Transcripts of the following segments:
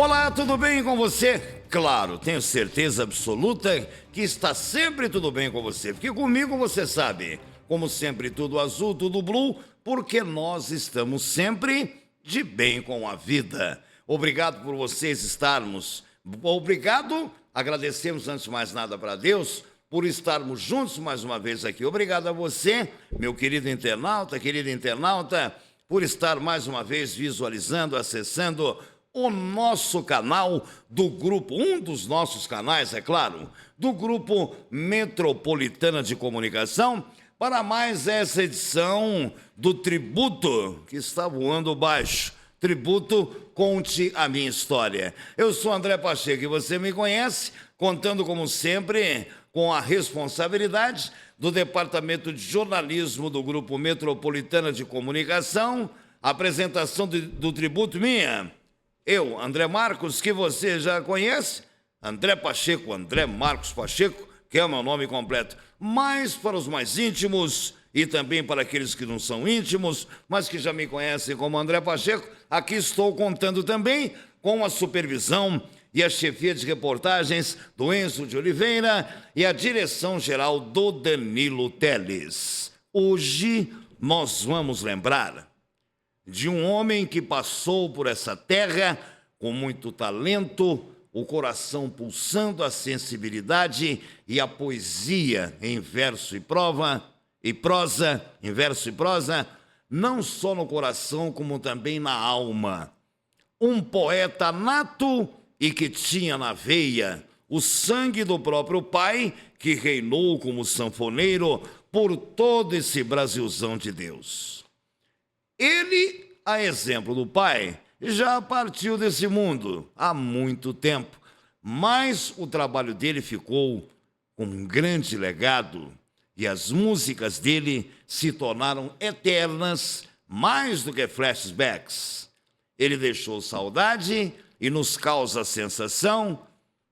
Olá, tudo bem com você? Claro, tenho certeza absoluta que está sempre tudo bem com você, porque comigo você sabe, como sempre tudo azul, tudo blue, porque nós estamos sempre de bem com a vida. Obrigado por vocês estarmos. Obrigado, agradecemos antes de mais nada para Deus por estarmos juntos mais uma vez aqui. Obrigado a você, meu querido internauta, querida internauta, por estar mais uma vez visualizando, acessando o nosso canal do grupo, um dos nossos canais, é claro, do Grupo Metropolitana de Comunicação, para mais essa edição do Tributo, que está voando baixo. Tributo, conte a minha história. Eu sou André Pacheco e você me conhece, contando como sempre com a responsabilidade do Departamento de Jornalismo do Grupo Metropolitana de Comunicação, a apresentação do Tributo minha. Eu, André Marcos, que você já conhece, André Pacheco, André Marcos Pacheco, que é o meu nome completo. Mas para os mais íntimos e também para aqueles que não são íntimos, mas que já me conhecem como André Pacheco, aqui estou contando também com a supervisão e a chefia de reportagens do Enzo de Oliveira e a direção-geral do Danilo Teles. Hoje nós vamos lembrar de um homem que passou por essa terra com muito talento, o coração pulsando, a sensibilidade e a poesia em verso e prosa, em verso e prosa, não só no coração, como também na alma. Um poeta nato e que tinha na veia o sangue do próprio pai, que reinou como sanfoneiro por todo esse Brasilzão de Deus. Ele, a exemplo do pai, já partiu desse mundo há muito tempo, mas o trabalho dele ficou com um grande legado e as músicas dele se tornaram eternas, mais do que flashbacks. Ele deixou saudade e nos causa a sensação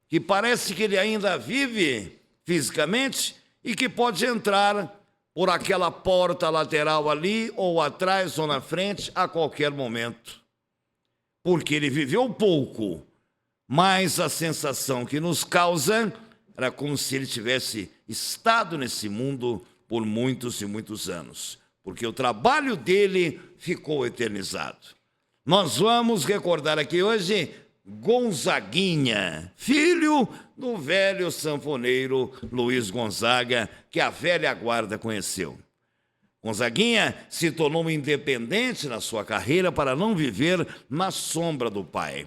que parece que ele ainda vive fisicamente e que pode entrar por aquela porta lateral ali, ou atrás ou na frente, a qualquer momento. Porque ele viveu pouco, mas a sensação que nos causa era como se ele tivesse estado nesse mundo por muitos e muitos anos, porque o trabalho dele ficou eternizado. Nós vamos recordar aqui hoje Gonzaguinha, filho do velho sanfoneiro Luiz Gonzaga, que a velha guarda conheceu. Gonzaguinha se tornou independente na sua carreira para não viver na sombra do pai.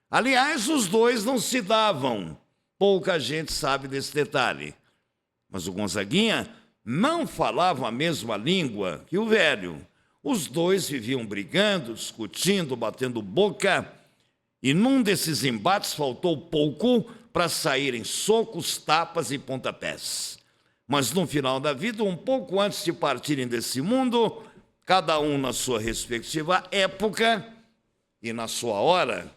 Aliás, os dois não se davam. Pouca gente sabe desse detalhe. Mas o Gonzaguinha não falava a mesma língua que o velho. Os dois viviam brigando, discutindo, batendo boca. E num desses embates faltou pouco para saírem socos, tapas e pontapés. Mas no final da vida, um pouco antes de partirem desse mundo, cada um na sua respectiva época e na sua hora,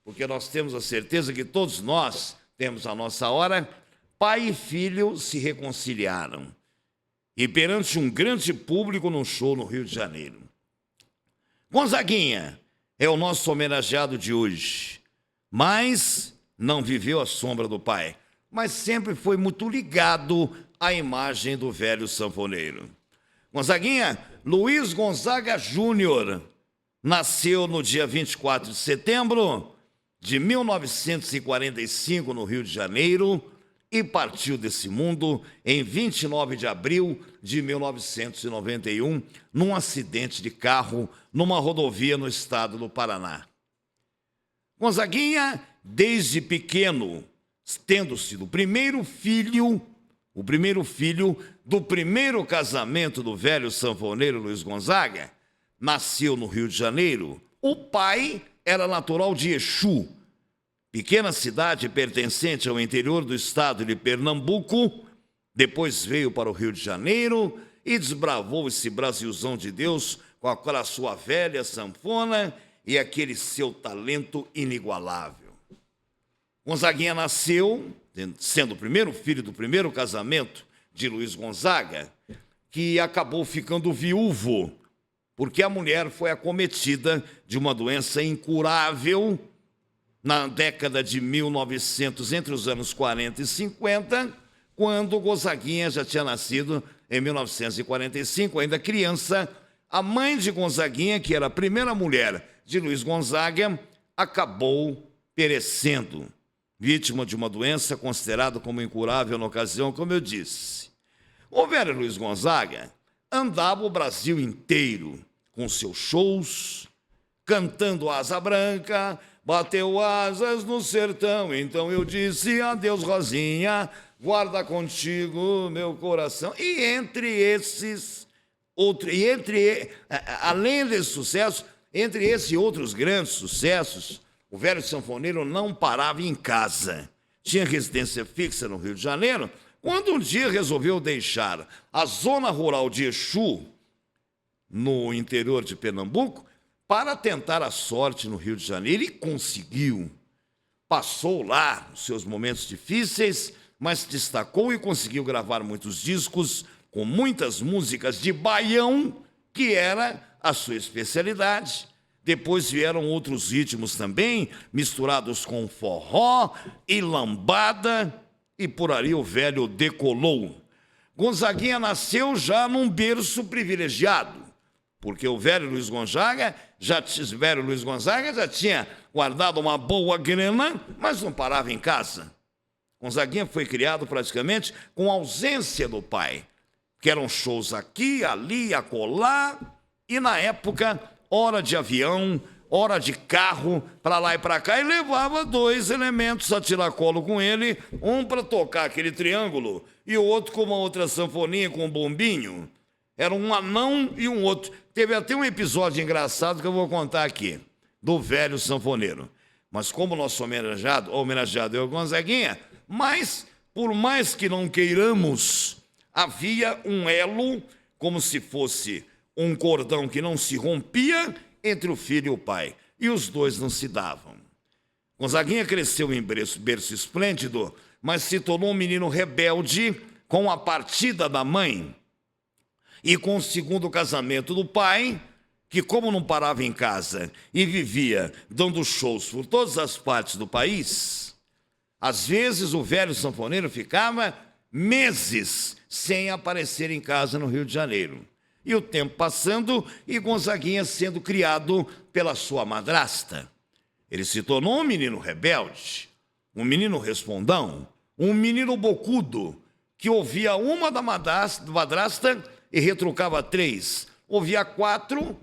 porque nós temos a certeza que todos nós temos a nossa hora, pai e filho se reconciliaram. E perante um grande público num show no Rio de Janeiro. Gonzaguinha é o nosso homenageado de hoje, mas não viveu à sombra do pai, mas sempre foi muito ligado à imagem do velho sanfoneiro. Gonzaguinha, Luiz Gonzaga Júnior, nasceu no dia 24 de setembro de 1945 no Rio de Janeiro e partiu desse mundo em 29 de abril de 1991, num acidente de carro numa rodovia no estado do Paraná. Gonzaguinha, desde pequeno, tendo sido o primeiro filho do primeiro casamento do velho sanfoneiro Luiz Gonzaga, nasceu no Rio de Janeiro. O pai era natural de Exu, pequena cidade pertencente ao interior do estado de Pernambuco. Depois veio para o Rio de Janeiro e desbravou esse Brasilzão de Deus com aquela sua velha sanfona e aquele seu talento inigualável. Gonzaguinha nasceu, sendo o primeiro filho do primeiro casamento de Luiz Gonzaga, que acabou ficando viúvo, porque a mulher foi acometida de uma doença incurável na década de 1900, entre os anos 40 e 50, quando Gonzaguinha já tinha nascido em 1945, ainda criança. A mãe de Gonzaguinha, que era a primeira mulher de Luiz Gonzaga, acabou perecendo, vítima de uma doença considerada como incurável na ocasião, como eu disse. O velho Luiz Gonzaga andava o Brasil inteiro com seus shows, cantando Asa Branca, bateu asas no sertão, então eu disse adeus, Rosinha, guarda contigo meu coração. E entre esses, além desse sucesso, entre esses e outros grandes sucessos, o velho sanfoneiro não parava em casa. Tinha residência fixa no Rio de Janeiro, quando um dia resolveu deixar a zona rural de Exu, no interior de Pernambuco, para tentar a sorte no Rio de Janeiro, e conseguiu. Passou lá os seus momentos difíceis, mas destacou e conseguiu gravar muitos discos com muitas músicas de baião, que era a sua especialidade. Depois vieram outros ritmos também, misturados com forró e lambada, e por ali o velho decolou. Gonzaguinha nasceu já num berço privilegiado, porque o velho Luiz Gonzaga já tinha guardado uma boa grana, mas não parava em casa. Gonzaguinha foi criado praticamente com ausência do pai, que eram shows aqui, ali, acolá, e na época, hora de avião, hora de carro, para lá e para cá, e levava dois elementos a tiracolo com ele, um para tocar aquele triângulo e o outro com uma outra sanfoninha com um bombinho. Era um anão e um outro. Teve até um episódio engraçado que eu vou contar aqui, do velho sanfoneiro. Mas como nosso homenageado é o Gonzaguinha, mas, por mais que não queiramos, havia um elo, como se fosse um cordão que não se rompia entre o filho e o pai. E os dois não se davam. Gonzaguinha cresceu em berço esplêndido, mas se tornou um menino rebelde com a partida da mãe e com o segundo casamento do pai, que, como não parava em casa e vivia dando shows por todas as partes do país, às vezes o velho sanfoneiro ficava meses sem aparecer em casa no Rio de Janeiro. E o tempo passando e Gonzaguinha sendo criado pela sua madrasta. Ele se tornou um menino rebelde, um menino respondão, um menino bocudo, que ouvia uma da madrasta e retrucava 3, ouvia 4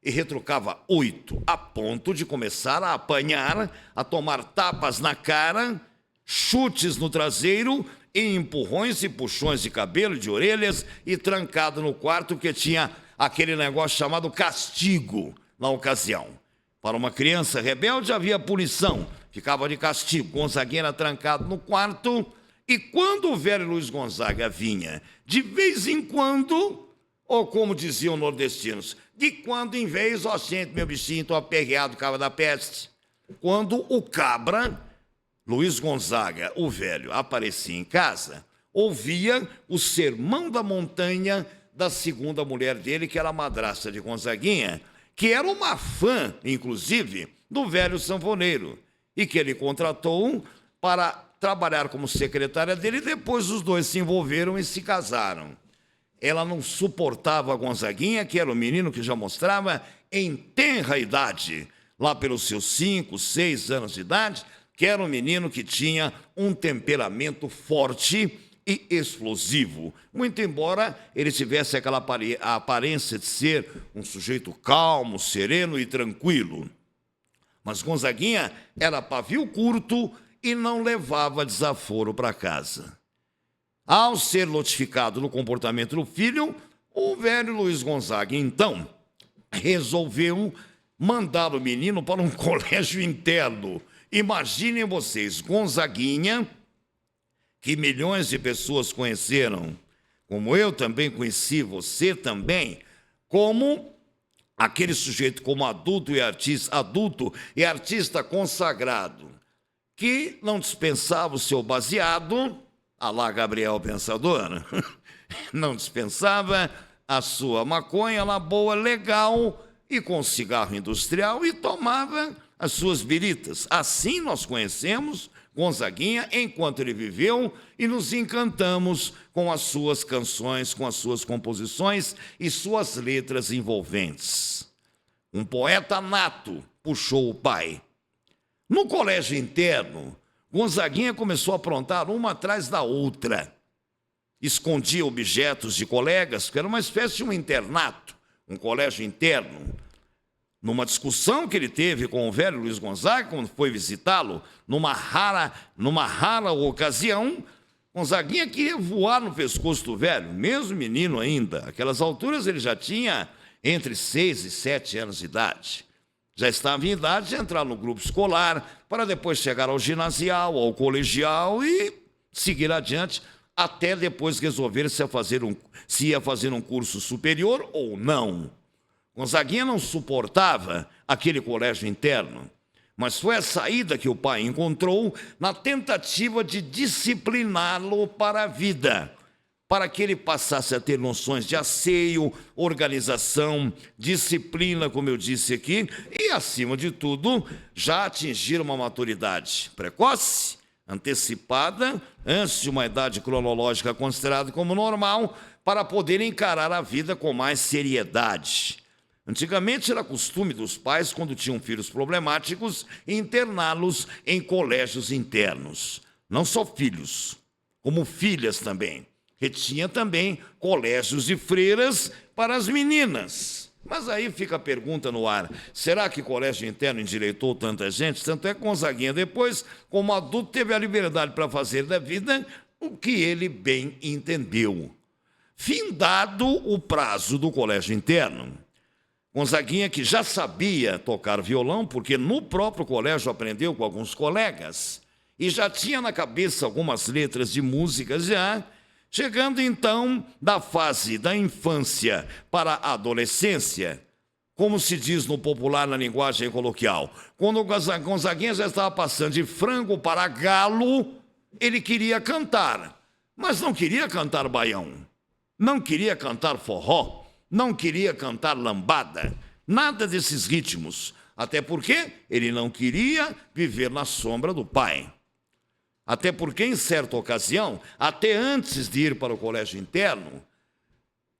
e retrucava 8, a ponto de começar a apanhar, a tomar tapas na cara, chutes no traseiro e empurrões e puxões de cabelo e de orelhas, e trancado no quarto, que tinha aquele negócio chamado castigo na ocasião. Para uma criança rebelde havia punição, ficava de castigo. Gonzaguinha era trancado no quarto, e quando o velho Luiz Gonzaga vinha, de vez em quando, ou como diziam nordestinos, de quando em vez, ó gente, meu bichinho, tô aperreado, cava da peste. Quando o cabra, Luiz Gonzaga, o velho, aparecia em casa, ouvia o sermão da montanha da segunda mulher dele, que era a madrasta de Gonzaguinha, que era uma fã, inclusive, do velho sanfoneiro, e que ele contratou para trabalhar como secretária dele, e depois os dois se envolveram e se casaram. Ela não suportava a Gonzaguinha, que era um menino que já mostrava em tenra idade, lá pelos seus 5, 6 anos de idade, que era um menino que tinha um temperamento forte e explosivo, muito embora ele tivesse aquela aparência de ser um sujeito calmo, sereno e tranquilo. Mas Gonzaguinha era pavio curto e não levava desaforo para casa. Ao ser notificado no comportamento do filho, o velho Luiz Gonzaga, então, resolveu mandar o menino para um colégio interno. Imaginem vocês, Gonzaguinha, que milhões de pessoas conheceram, como eu também conheci, você também, como aquele sujeito como adulto e artista consagrado, que não dispensava o seu baseado, à la Gabriel Pensador, não dispensava a sua maconha lá boa, legal, e com cigarro industrial, e tomava as suas biritas. Assim nós conhecemos Gonzaguinha enquanto ele viveu e nos encantamos com as suas canções, com as suas composições e suas letras envolventes. Um poeta nato puxou o pai. No colégio interno, Gonzaguinha começou a aprontar uma atrás da outra. Escondia objetos de colegas, que era uma espécie de um internato, um colégio interno. Numa discussão que ele teve com o velho Luiz Gonzaga, quando foi visitá-lo, numa rara ocasião, Gonzaguinha queria voar no pescoço do velho, mesmo menino ainda. Aquelas alturas ele já tinha entre 6 e 7 anos de idade. Já estava em idade de entrar no grupo escolar, para depois chegar ao ginasial, ao colegial e seguir adiante, até depois resolver se ia fazer um curso superior ou não. Gonzaguinha não suportava aquele colégio interno, mas foi a saída que o pai encontrou na tentativa de discipliná-lo para a vida, para que ele passasse a ter noções de asseio, organização, disciplina, como eu disse aqui, e, acima de tudo, já atingir uma maturidade precoce, antecipada, antes de uma idade cronológica considerada como normal, para poder encarar a vida com mais seriedade. Antigamente era costume dos pais, quando tinham filhos problemáticos, interná-los em colégios internos. Não só filhos, como filhas também. Que tinha também colégios de freiras para as meninas. Mas aí fica a pergunta no ar, será que colégio interno endireitou tanta gente? Tanto é que Gonzaguinha depois, como adulto, teve a liberdade para fazer da vida o que ele bem entendeu. Findado o prazo do colégio interno, Gonzaguinha, que já sabia tocar violão, porque no próprio colégio aprendeu com alguns colegas, e já tinha na cabeça algumas letras de músicas já, chegando então da fase da infância para a adolescência, como se diz no popular na linguagem coloquial, quando Gonzaguinha já estava passando de frango para galo, ele queria cantar, mas não queria cantar baião, não queria cantar forró, não queria cantar lambada, nada desses ritmos, até porque ele não queria viver na sombra do pai. Até porque, em certa ocasião, até antes de ir para o colégio interno,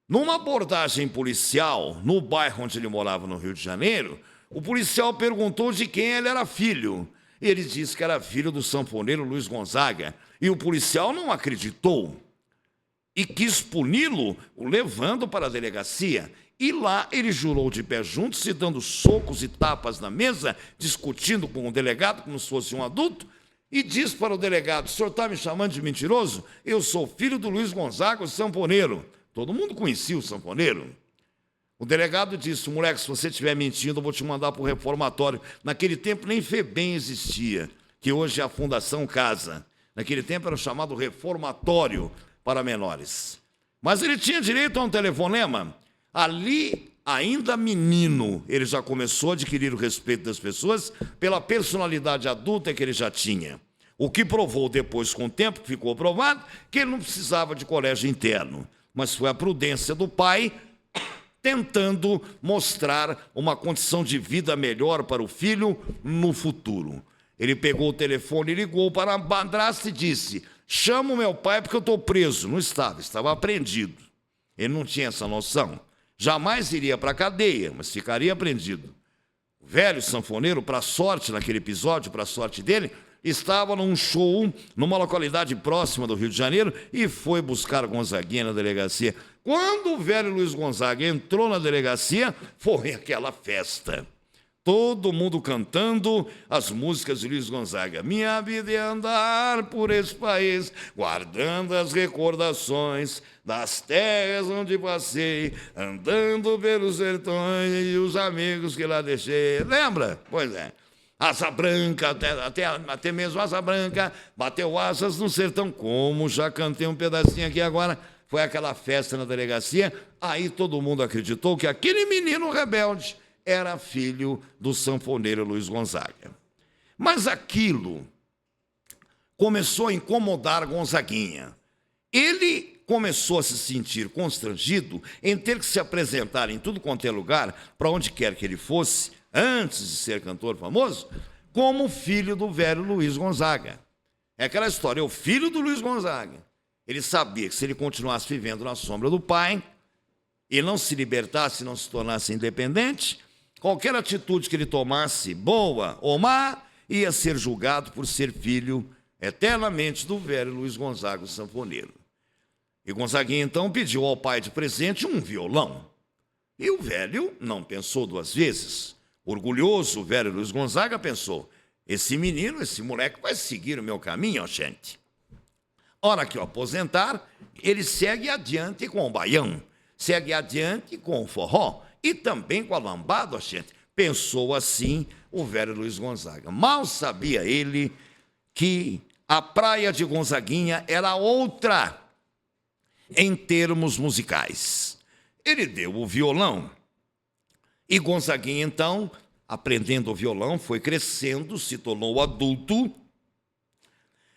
numa abordagem policial no bairro onde ele morava, no Rio de Janeiro, o policial perguntou de quem ele era filho. Ele disse que era filho do sanfoneiro Luiz Gonzaga, e o policial não acreditou e quis puni-lo, o levando para a delegacia. E lá ele jurou de pé junto, se dando socos e tapas na mesa, discutindo com o delegado como se fosse um adulto, e diz para o delegado: o senhor está me chamando de mentiroso? Eu sou filho do Luiz Gonzaga, o sanfoneiro. Todo mundo conhecia o sanfoneiro. O delegado disse: moleque, se você estiver mentindo, eu vou te mandar para o reformatório. Naquele tempo nem FEBEM existia, que hoje é a Fundação Casa. Naquele tempo era chamado reformatório para menores. Mas ele tinha direito a um telefonema. Ali, ainda menino, ele já começou a adquirir o respeito das pessoas pela personalidade adulta que ele já tinha. O que provou depois, com o tempo, ficou provado, que ele não precisava de colégio interno. Mas foi a prudência do pai tentando mostrar uma condição de vida melhor para o filho no futuro. Ele pegou o telefone e ligou para a madrasta e disse: chama o meu pai porque eu estou preso. Não estava, estava apreendido. Ele não tinha essa noção. Jamais iria para a cadeia, mas ficaria apreendido. O velho sanfoneiro, para sorte naquele episódio, para sorte dele, estava num show numa localidade próxima do Rio de Janeiro e foi buscar Gonzaguinha na delegacia. Quando o velho Luiz Gonzaga entrou na delegacia, foi aquela festa. Todo mundo cantando as músicas de Luiz Gonzaga. Minha vida é andar por esse país, guardando as recordações das terras onde passei, andando pelos sertões e os amigos que lá deixei. Lembra? Pois é. Asa branca, até mesmo asa branca, bateu asas no sertão, como já cantei um pedacinho aqui agora. Foi aquela festa na delegacia, aí todo mundo acreditou que aquele menino rebelde era filho do sanfoneiro Luiz Gonzaga. Mas aquilo começou a incomodar Gonzaguinha. Ele começou a se sentir constrangido em ter que se apresentar em tudo quanto é lugar, para onde quer que ele fosse, antes de ser cantor famoso, como filho do velho Luiz Gonzaga. É aquela história, é o filho do Luiz Gonzaga. Ele sabia que se ele continuasse vivendo na sombra do pai e não se libertasse, não se tornasse independente, qualquer atitude que ele tomasse, boa ou má, ia ser julgado por ser filho eternamente do velho Luiz Gonzaga, o sanfoneiro. E Gonzaguinha então pediu ao pai de presente um violão. E o velho não pensou duas vezes. Orgulhoso, o velho Luiz Gonzaga pensou: esse menino, esse moleque vai seguir o meu caminho, gente. Hora que eu aposentar, ele segue adiante com o baião, segue adiante com o forró e também com a lambada, gente. Pensou assim o velho Luiz Gonzaga. Mal sabia ele que a praia de Gonzaguinha era outra em termos musicais. Ele deu o violão e Gonzaguinha, então, aprendendo o violão, foi crescendo, se tornou adulto,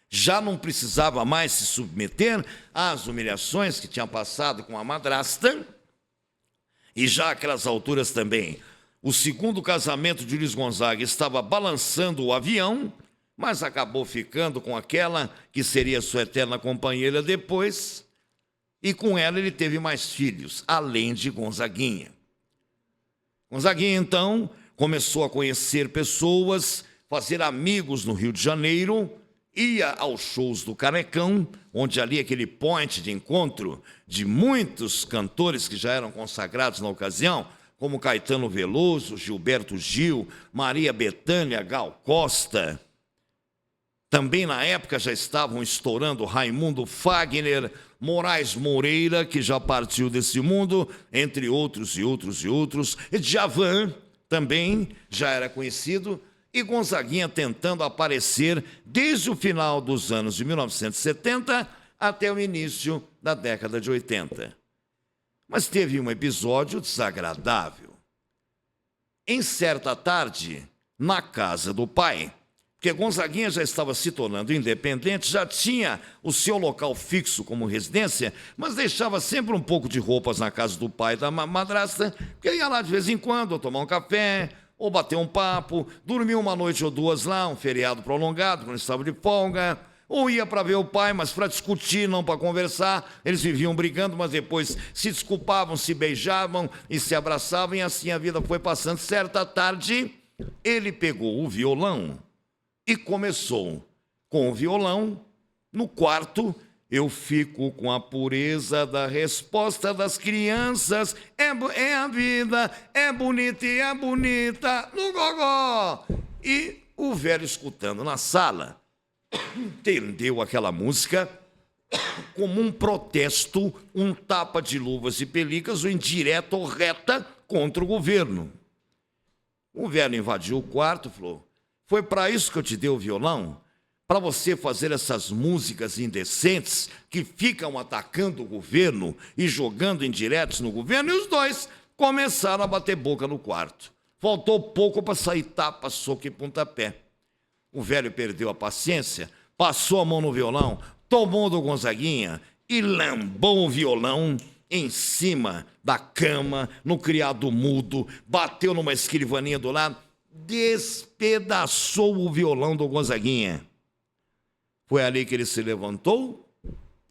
já não precisava mais se submeter às humilhações que tinha passado com a madrasta, e já àquelas alturas também, o segundo casamento de Luiz Gonzaga estava balançando o avião, mas acabou ficando com aquela que seria sua eterna companheira depois, e com ela ele teve mais filhos, além de Gonzaguinha. Gonzaguinha, então, começou a conhecer pessoas, fazer amigos no Rio de Janeiro, ia aos shows do Canecão, onde ali aquele point de encontro de muitos cantores que já eram consagrados na ocasião, como Caetano Veloso, Gilberto Gil, Maria Bethânia, Gal Costa. Também na época já estavam estourando Raimundo Fagner, Moraes Moreira, que já partiu desse mundo, entre outros e outros e outros. E Djavan também já era conhecido, e Gonzaguinha tentando aparecer desde o final dos anos de 1970 até o início da década de 80. Mas teve um episódio desagradável. Em certa tarde, na casa do pai, porque Gonzaguinha já estava se tornando independente, já tinha o seu local fixo como residência, mas deixava sempre um pouco de roupas na casa do pai e da madrasta, porque ia lá de vez em quando, ou tomar um café, ou bater um papo, dormir uma noite ou duas lá, um feriado prolongado, quando estava de folga, ou ia para ver o pai, mas para discutir, não para conversar. Eles viviam brigando, mas depois se desculpavam, se beijavam e se abraçavam, e assim a vida foi passando. Certa tarde, ele pegou o violão e começou com o violão no quarto. Eu fico com a pureza da resposta das crianças. É a vida, é bonita e é bonita no gogó. E o velho, escutando na sala, entendeu aquela música como um protesto, um tapa de luvas e pelicas, ou indireta ou reta contra o governo. O velho invadiu o quarto e falou: foi para isso que eu te dei o violão? Para você fazer essas músicas indecentes que ficam atacando o governo e jogando indiretos no governo? E os dois começaram a bater boca no quarto. Faltou pouco para sair tapa, soco e pontapé. O velho perdeu a paciência, passou a mão no violão, tomou do Gonzaguinha e lambou o violão em cima da cama, no criado mudo, bateu numa escrivaninha do lado, despedaçou o violão do Gonzaguinha. Foi ali que ele se levantou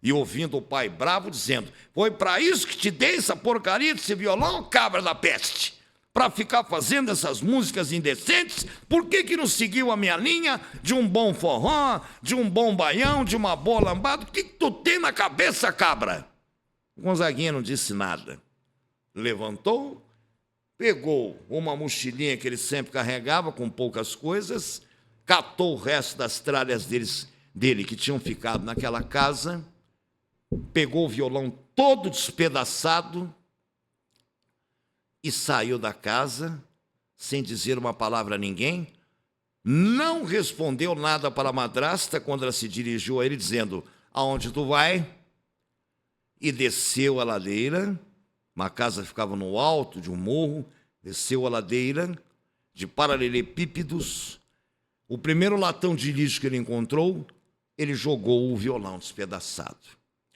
e, ouvindo o pai bravo, dizendo: foi para isso que te dei essa porcaria desse violão, cabra da peste? Para ficar fazendo essas músicas indecentes? Por que não seguiu a minha linha de um bom forró, de um bom baião, de uma boa lambada? O que tu tem na cabeça, cabra? O Gonzaguinha não disse nada. Levantou, pegou uma mochilinha que ele sempre carregava com poucas coisas, catou o resto das tralhas dele que tinham ficado naquela casa, pegou o violão todo despedaçado e saiu da casa sem dizer uma palavra a ninguém. Não respondeu nada para a madrasta quando ela se dirigiu a ele dizendo: aonde tu vai? E desceu a ladeira. Uma casa ficava no alto de um morro, desceu a ladeira de paralelepípedos. O primeiro latão de lixo que ele encontrou, ele jogou o violão despedaçado.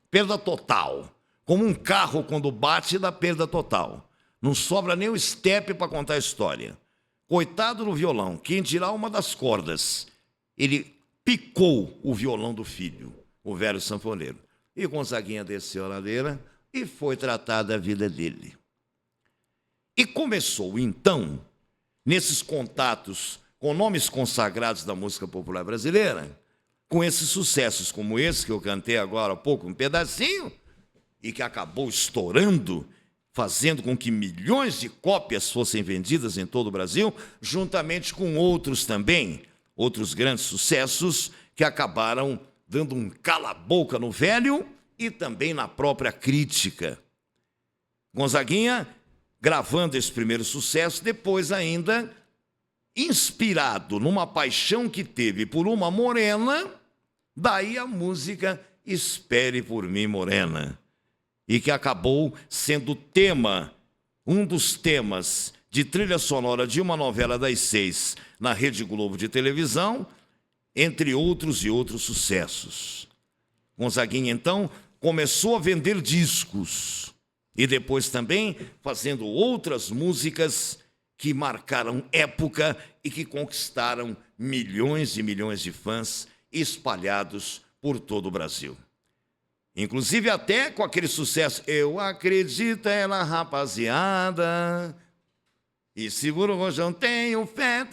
Perda total. Como um carro, quando bate, dá perda total. Não sobra nem o estepe para contar a história. Coitado do violão, quem dirá uma das cordas. Ele picou o violão do filho, o velho sanfoneiro. E Gonzaguinha desceu a ladeira e foi tratar da vida dele. E começou, então, nesses contatos com nomes consagrados da música popular brasileira, com esses sucessos como esse que eu cantei agora há pouco, um pedacinho, e que acabou estourando, fazendo com que milhões de cópias fossem vendidas em todo o Brasil, juntamente com outros também, outros grandes sucessos que acabaram dando um cala-boca no velho e também na própria crítica. Gonzaguinha gravando esse primeiro sucesso, depois ainda inspirado numa paixão que teve por uma morena, daí a música Espere por Mim, Morena, e que acabou sendo tema, um dos temas de trilha sonora de uma novela das 6 na Rede Globo de televisão, entre outros e outros sucessos. Gonzaguinha, então, começou a vender discos e depois também fazendo outras músicas que marcaram época e que conquistaram milhões e milhões de fãs espalhados por todo o Brasil. Inclusive até com aquele sucesso, Eu Acredito Ela, Rapaziada, e seguro o rojão, tenho fé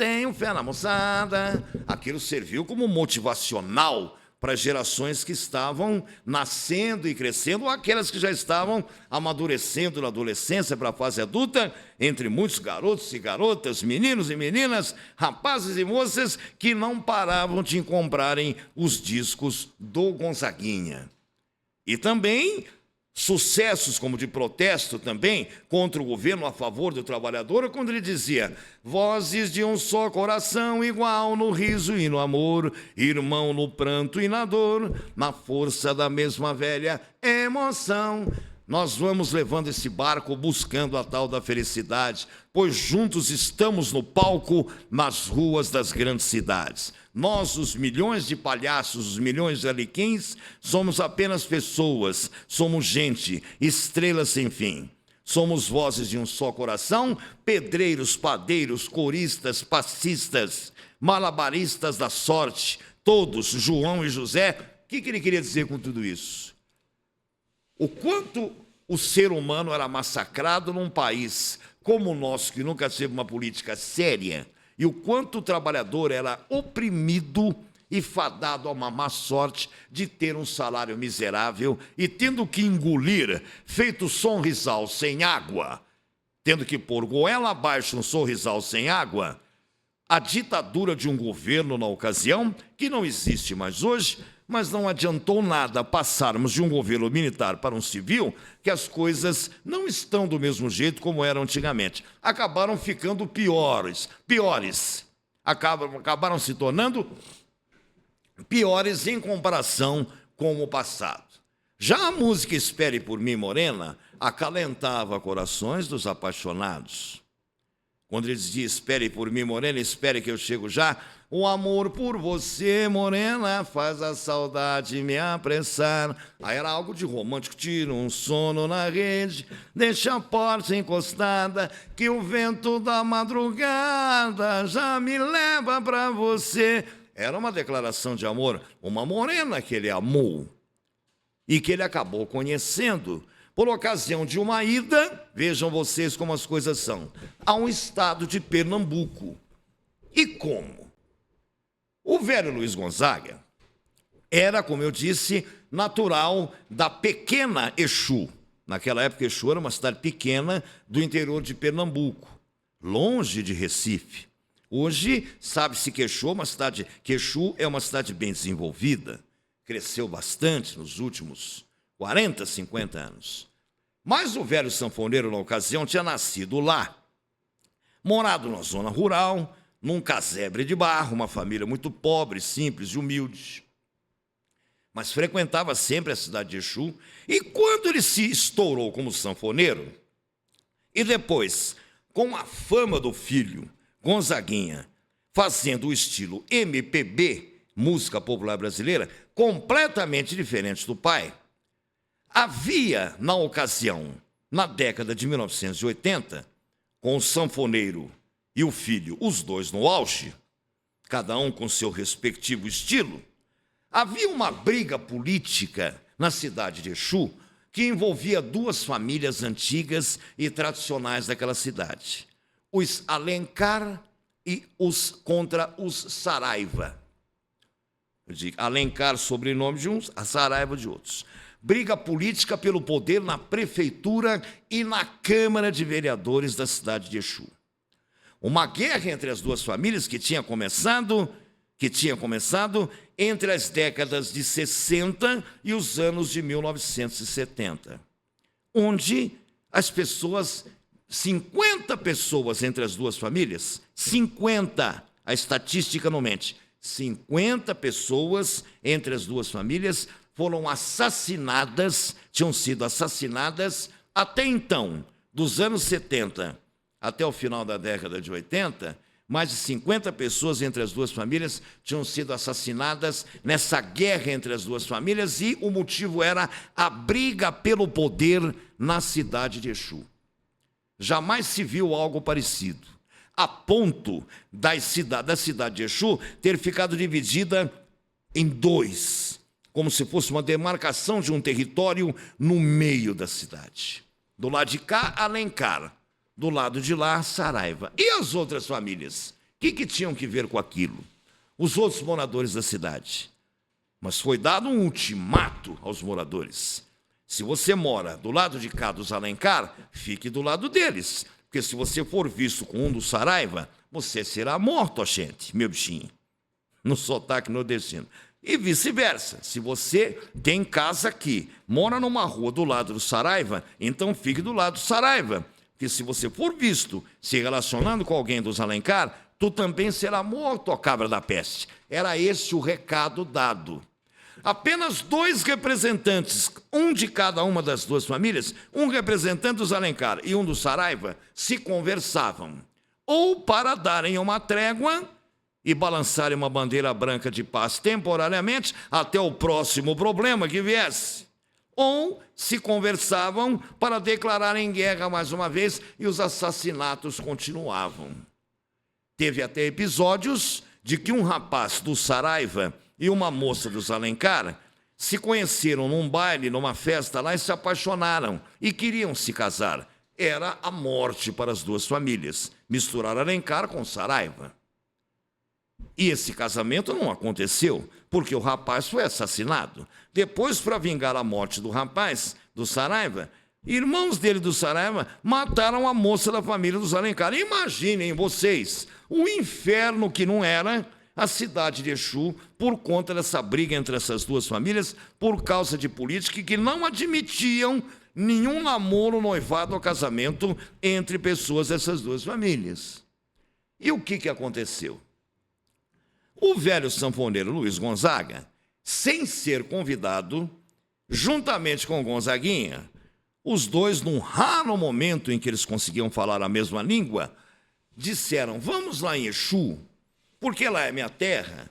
na moçada. Aquilo serviu como motivacional para gerações que estavam nascendo e crescendo, ou aquelas que já estavam amadurecendo na adolescência para a fase adulta, entre muitos garotos e garotas, meninos e meninas, rapazes e moças, que não paravam de comprarem os discos do Gonzaguinha. E também sucessos como de protesto também contra o governo a favor do trabalhador, quando ele dizia: vozes de um só coração, igual no riso e no amor, irmão no pranto e na dor, na força da mesma velha emoção. Nós vamos levando esse barco buscando a tal da felicidade, pois juntos estamos no palco nas ruas das grandes cidades. Nós, os milhões de palhaços, os milhões de alequins, somos apenas pessoas, somos gente, estrelas sem fim. Somos vozes de um só coração, pedreiros, padeiros, coristas, passistas, malabaristas da sorte, todos, João e José. O que ele queria dizer com tudo isso? O quanto o ser humano era massacrado num país como o nosso, que nunca teve uma política séria, e o quanto o trabalhador era oprimido e fadado a uma má sorte de ter um salário miserável e tendo que engolir, feito sonrisal sem água, tendo que pôr goela abaixo um sorrisal sem água, a ditadura de um governo na ocasião, que não existe mais hoje, mas não adiantou nada passarmos de um governo militar para um civil, que as coisas não estão do mesmo jeito como eram antigamente. Acabaram ficando piores. Acabaram se tornando piores em comparação com o passado. Já a música Espere por Mim, Morena, acalentava corações dos apaixonados. Quando ele dizia, espere por mim, morena, espere que eu chego já, o amor por você, morena, faz a saudade me apressar. Aí era algo de romântico, tira um sono na rede, deixa a porta encostada, que o vento da madrugada já me leva pra você. Era uma declaração de amor, uma morena que ele amou e que ele acabou conhecendo por ocasião de uma ida, vejam vocês como as coisas são, a um estado de Pernambuco. E como? O velho Luiz Gonzaga era, como eu disse, natural da pequena Exu. Naquela época, Exu era uma cidade pequena do interior de Pernambuco, longe de Recife. Hoje, sabe-se que Exu é uma cidade bem desenvolvida, cresceu bastante nos últimos 40, 50 anos. Mas o velho sanfoneiro, na ocasião, tinha nascido lá, morado na zona rural, num casebre de barro, uma família muito pobre, simples e humilde. Mas frequentava sempre a cidade de Exu, e quando ele se estourou como sanfoneiro, e depois, com a fama do filho, Gonzaguinha, fazendo o estilo MPB, música popular brasileira, completamente diferente do pai, havia, na ocasião, na década de 1980, com o sanfoneiro e o filho, os dois no auge, cada um com seu respectivo estilo, havia uma briga política na cidade de Exu que envolvia duas famílias antigas e tradicionais daquela cidade, os Alencar e contra os Saraiva. Eu digo, Alencar, sobrenome de uns, a Saraiva de outros. Briga política pelo poder na prefeitura e na Câmara de Vereadores da cidade de Exu. Uma guerra entre as duas famílias que tinha começado entre as décadas de 60 e os anos de 1970, onde as pessoas, 50 pessoas entre as duas famílias, 50, a estatística não mente, 50 pessoas entre as duas famílias foram assassinadas, tinham sido assassinadas até então, dos anos 70 até o final da década de 80, mais de 50 pessoas entre as duas famílias tinham sido assassinadas nessa guerra entre as duas famílias e o motivo era a briga pelo poder na cidade de Exu. Jamais se viu algo parecido, a ponto da cidade de Exu ter ficado dividida em dois, como se fosse uma demarcação de um território no meio da cidade. Do lado de cá, Alencar. Do lado de lá, Saraiva. E as outras famílias? O que tinham que ver com aquilo? Os outros moradores da cidade. Mas foi dado um ultimato aos moradores. Se você mora do lado de cá dos Alencar, fique do lado deles. Porque se você for visto com um do Saraiva, você será morto, gente, meu bichinho. No sotaque nordestino. E vice-versa. Se você tem casa aqui, mora numa rua do lado do Saraiva, então fique do lado do Saraiva. Que se você for visto se relacionando com alguém dos Alencar, tu também será morto, ó cabra da peste. Era esse o recado dado. Apenas dois representantes, um de cada uma das duas famílias, um representante dos Alencar e um do Saraiva, se conversavam. Ou para darem uma trégua e balançarem uma bandeira branca de paz temporariamente até o próximo problema que viesse. Ou se conversavam para declararem guerra mais uma vez e os assassinatos continuavam. Teve até episódios de que um rapaz do Saraiva e uma moça dos Alencar se conheceram num baile, numa festa lá e se apaixonaram e queriam se casar. Era a morte para as duas famílias, misturar Alencar com Saraiva. E esse casamento não aconteceu, porque o rapaz foi assassinado. Depois, para vingar a morte do rapaz, do Saraiva, irmãos dele do Saraiva mataram a moça da família dos Alencar. Imaginem vocês, o inferno que não era a cidade de Exu por conta dessa briga entre essas duas famílias, por causa de política que não admitiam nenhum namoro, noivado ou casamento entre pessoas dessas duas famílias. E o que aconteceu? O velho sanfoneiro Luiz Gonzaga, sem ser convidado, juntamente com Gonzaguinha, os dois, num raro momento em que eles conseguiam falar a mesma língua, disseram, vamos lá em Exu, porque lá é minha terra.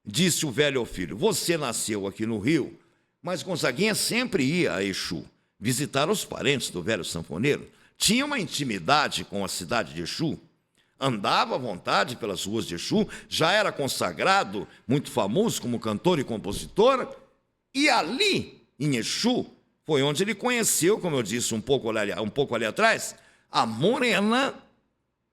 Disse o velho ao filho, você nasceu aqui no Rio, mas Gonzaguinha sempre ia a Exu, visitar os parentes do velho sanfoneiro. Tinha uma intimidade com a cidade de Exu, andava à vontade pelas ruas de Exu, já era consagrado, muito famoso como cantor e compositor, e ali, em Exu, foi onde ele conheceu, como eu disse um pouco ali atrás, a morena,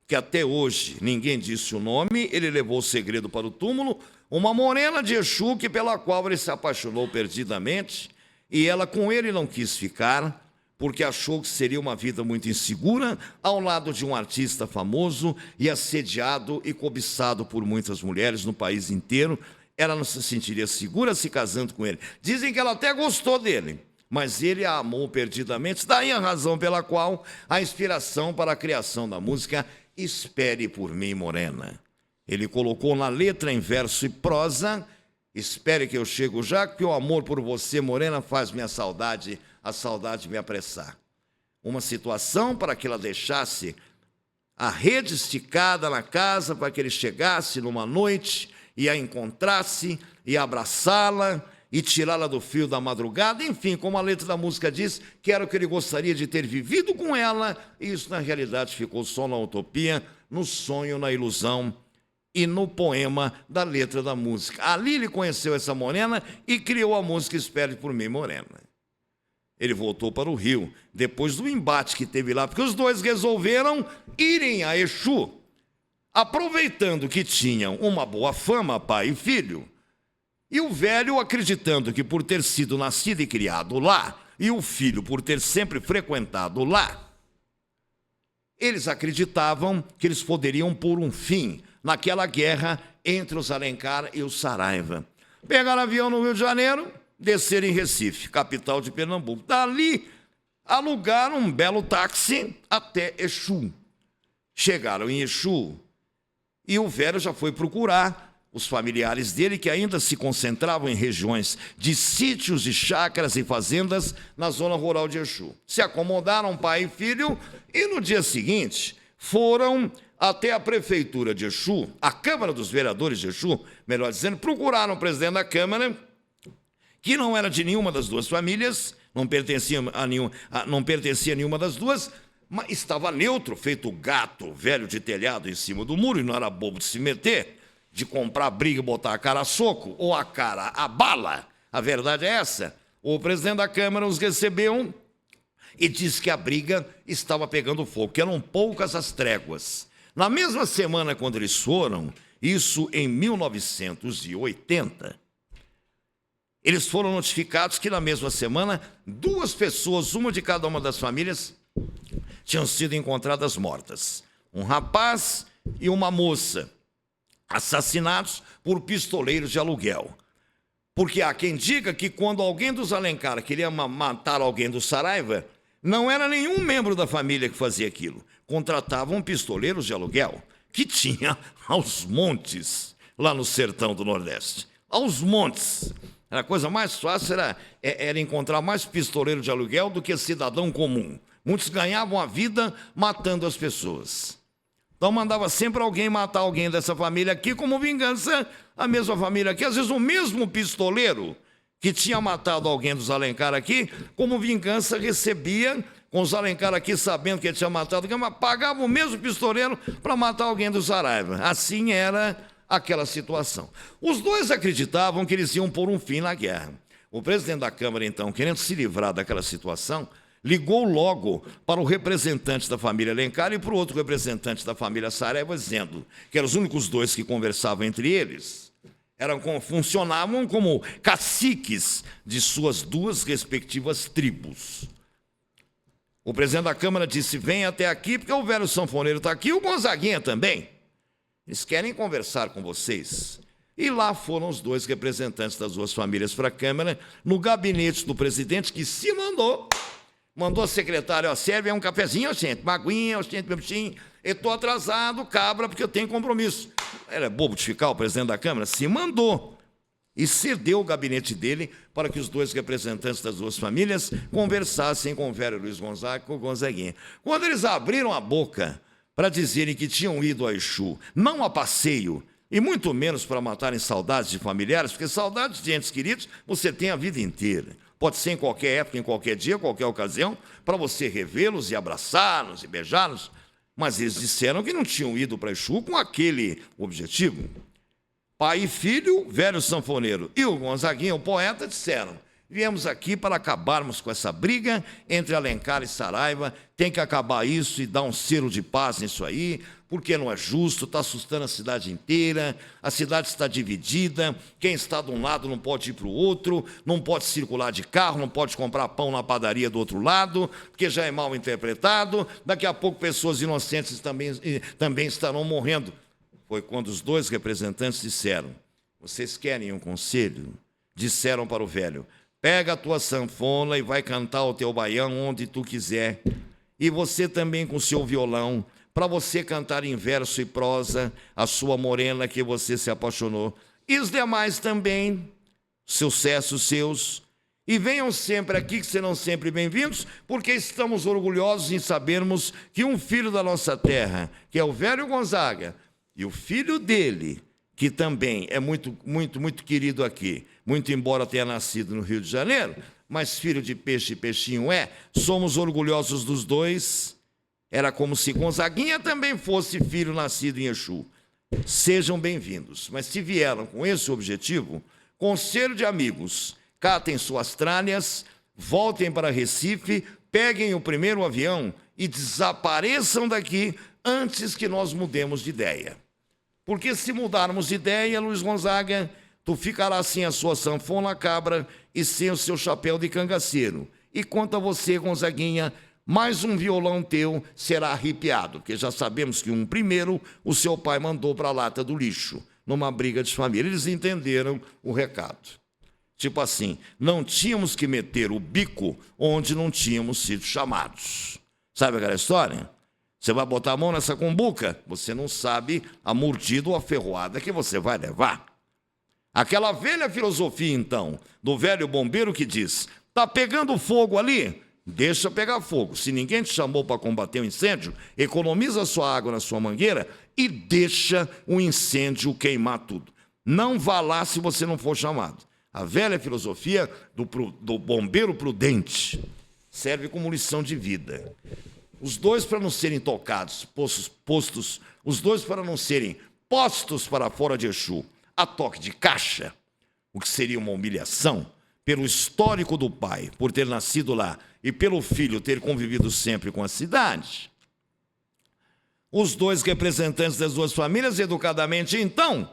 que até hoje ninguém disse o nome, ele levou o segredo para o túmulo, uma morena de Exu pela qual ele se apaixonou perdidamente, e ela com ele não quis ficar, porque achou que seria uma vida muito insegura ao lado de um artista famoso e assediado e cobiçado por muitas mulheres no país inteiro. Ela não se sentiria segura se casando com ele. Dizem que ela até gostou dele, mas ele a amou perdidamente, daí a razão pela qual a inspiração para a criação da música Espere por Mim, Morena. Ele colocou na letra em verso e prosa, espere que eu chego já, que o amor por você, morena, faz minha saudade, a saudade me apressar. Uma situação para que ela deixasse a rede esticada na casa para que ele chegasse numa noite e a encontrasse e abraçá-la e tirá-la do fio da madrugada, enfim, como a letra da música diz, que era o que ele gostaria de ter vivido com ela, e isso na realidade ficou só na utopia, no sonho, na ilusão e no poema da letra da música. Ali ele conheceu essa morena e criou a música Espere por Mim, Morena. Ele voltou para o Rio, depois do embate que teve lá, porque os dois resolveram irem a Exu, aproveitando que tinham uma boa fama, pai e filho. E o velho, acreditando que por ter sido nascido e criado lá, e o filho por ter sempre frequentado lá, eles acreditavam que eles poderiam pôr um fim naquela guerra entre os Alencar e os Saraiva. Pegaram avião no Rio de Janeiro, desceram em Recife, capital de Pernambuco. Dali, alugaram um belo táxi até Exu. Chegaram em Exu e o velho já foi procurar os familiares dele, que ainda se concentravam em regiões de sítios, de chácaras e fazendas na zona rural de Exu. Se acomodaram, pai e filho, e no dia seguinte foram até a prefeitura de Exu, a Câmara dos Vereadores de Exu, melhor dizendo, procuraram o presidente da Câmara, que não era de nenhuma das duas famílias, não pertencia a nenhuma das duas, mas estava neutro, feito gato velho de telhado em cima do muro, e não era bobo de se meter, de comprar briga e botar a cara a soco, ou a cara a bala. A verdade é essa. O presidente da Câmara os recebeu e disse que a briga estava pegando fogo, que eram poucas as tréguas. Na mesma semana, quando eles foram, isso em 1980, eles foram notificados que na mesma semana, 2 pessoas, uma de cada uma das famílias, tinham sido encontradas mortas. Um rapaz e uma moça, assassinados por pistoleiros de aluguel. Porque há quem diga que quando alguém dos Alencar queria matar alguém do Saraiva, não era nenhum membro da família que fazia aquilo. Contratavam pistoleiros de aluguel, que tinha aos montes, lá no sertão do Nordeste. Aos montes. A coisa mais fácil era encontrar mais pistoleiro de aluguel do que cidadão comum. Muitos ganhavam a vida matando as pessoas. Então mandava sempre alguém matar alguém dessa família aqui como vingança, a mesma família aqui. Às vezes o mesmo pistoleiro que tinha matado alguém dos Alencar aqui, como vingança recebia, com os Alencar aqui sabendo que ele tinha matado alguém, mas pagava o mesmo pistoleiro para matar alguém do Saraiva. Assim era aquela situação. Os dois acreditavam que eles iam pôr um fim na guerra. O presidente da Câmara, então, querendo se livrar daquela situação, ligou logo para o representante da família Alencar e para o outro representante da família Saraiva, dizendo que eram os únicos dois que conversavam entre eles, funcionavam como caciques de suas 2 respectivas tribos. O presidente da Câmara disse: vem até aqui, porque o velho sanfoneiro está aqui, e o Gonzaguinha também. Eles querem conversar com vocês. E lá foram os 2 representantes das 2 famílias para a Câmara, no gabinete do presidente, que se mandou a secretária: ó, serve um cafezinho, gente, uma aguinha, gente, meu bichinho, eu estou atrasado, cabra, porque eu tenho compromisso. Era bobo de ficar o presidente da Câmara? Se mandou. E cedeu o gabinete dele para que os 2 representantes das 2 famílias conversassem com o velho Luiz Gonzaga e com o Gonzaguinha. Quando eles abriram a boca para dizerem que tinham ido a Exu, não a passeio, e muito menos para matarem saudades de familiares, porque saudades de entes queridos você tem a vida inteira. Pode ser em qualquer época, em qualquer dia, qualquer ocasião, para você revê-los e abraçá-los e beijá-los. Mas eles disseram que não tinham ido para Exu com aquele objetivo. Pai e filho, velho sanfoneiro, e o Gonzaguinha, o poeta, disseram: viemos aqui para acabarmos com essa briga entre Alencar e Saraiva, tem que acabar isso e dar um selo de paz nisso aí, porque não é justo, está assustando a cidade inteira, a cidade está dividida, quem está de um lado não pode ir para o outro, não pode circular de carro, não pode comprar pão na padaria do outro lado, porque já é mal interpretado, daqui a pouco pessoas inocentes também estarão morrendo. Foi quando os 2 representantes disseram: vocês querem um conselho? Disseram para o velho: pega a tua sanfona e vai cantar o teu baião onde tu quiser, e você também com o seu violão, para você cantar em verso e prosa a sua morena que você se apaixonou, e os demais também, sucessos seus, e venham sempre aqui, que serão sempre bem-vindos, porque estamos orgulhosos em sabermos que um filho da nossa terra, que é o velho Gonzaga, e o filho dele, que também é muito, muito, muito querido aqui, muito embora tenha nascido no Rio de Janeiro, mas filho de peixe e peixinho somos orgulhosos dos 2, Era como se Gonzaguinha também fosse filho nascido em Exu. Sejam bem-vindos. Mas se vieram com esse objetivo, conselho de amigos, catem suas tralhas, voltem para Recife, peguem o primeiro avião e desapareçam daqui antes que nós mudemos de ideia. Porque se mudarmos de ideia, Luiz Gonzaga, tu ficarás sem a sua sanfona cabra e sem o seu chapéu de cangaceiro. E quanto a você, Gonzaguinha, mais um violão teu será arrepiado, porque já sabemos que um primeiro o seu pai mandou para a lata do lixo, numa briga de família. Eles entenderam o recado. Tipo assim, não tínhamos que meter o bico onde não tínhamos sido chamados. Sabe aquela história? Você vai botar a mão nessa cumbuca, você não sabe a mordida ou a ferroada que você vai levar. Aquela velha filosofia, então, do velho bombeiro que diz, tá pegando fogo ali? Deixa pegar fogo. Se ninguém te chamou para combater o incêndio, economiza a sua água na sua mangueira e deixa o incêndio queimar tudo. Não vá lá se você não for chamado. A velha filosofia do bombeiro prudente serve como lição de vida. Os dois para não serem tocados, os dois para não serem postos para fora de Exu, a toque de caixa, o que seria uma humilhação, pelo histórico do pai, por ter nascido lá, e pelo filho ter convivido sempre com a cidade. Os dois representantes das duas famílias, educadamente, então,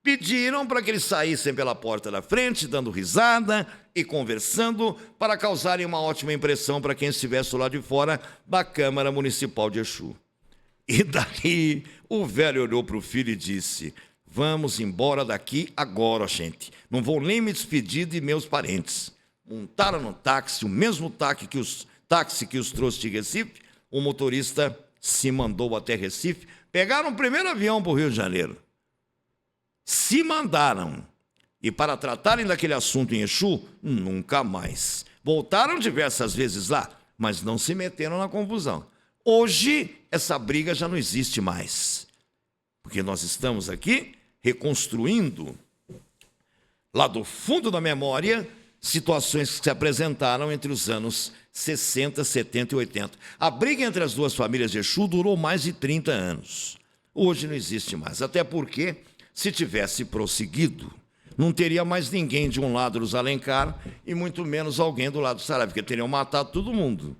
pediram para que eles saíssem pela porta da frente, dando risada e conversando, para causarem uma ótima impressão para quem estivesse lá de fora da Câmara Municipal de Exu. E daí o velho olhou para o filho e disse, vamos embora daqui agora, gente. Não vou nem me despedir de meus parentes. Montaram no táxi, o mesmo táxi que os trouxe de Recife, o motorista se mandou até Recife, pegaram o primeiro avião para o Rio de Janeiro. Se mandaram, e para tratarem daquele assunto em Exu, nunca mais. Voltaram diversas vezes lá, mas não se meteram na confusão. Hoje, essa briga já não existe mais, porque nós estamos aqui reconstruindo, lá do fundo da memória, situações que se apresentaram entre os anos 60, 70 e 80. A briga entre as duas famílias de Exu durou mais de 30 anos. Hoje não existe mais, até porque, se tivesse prosseguido, não teria mais ninguém de um lado dos Alencar e muito menos alguém do lado do Saraiva, porque teriam matado todo mundo.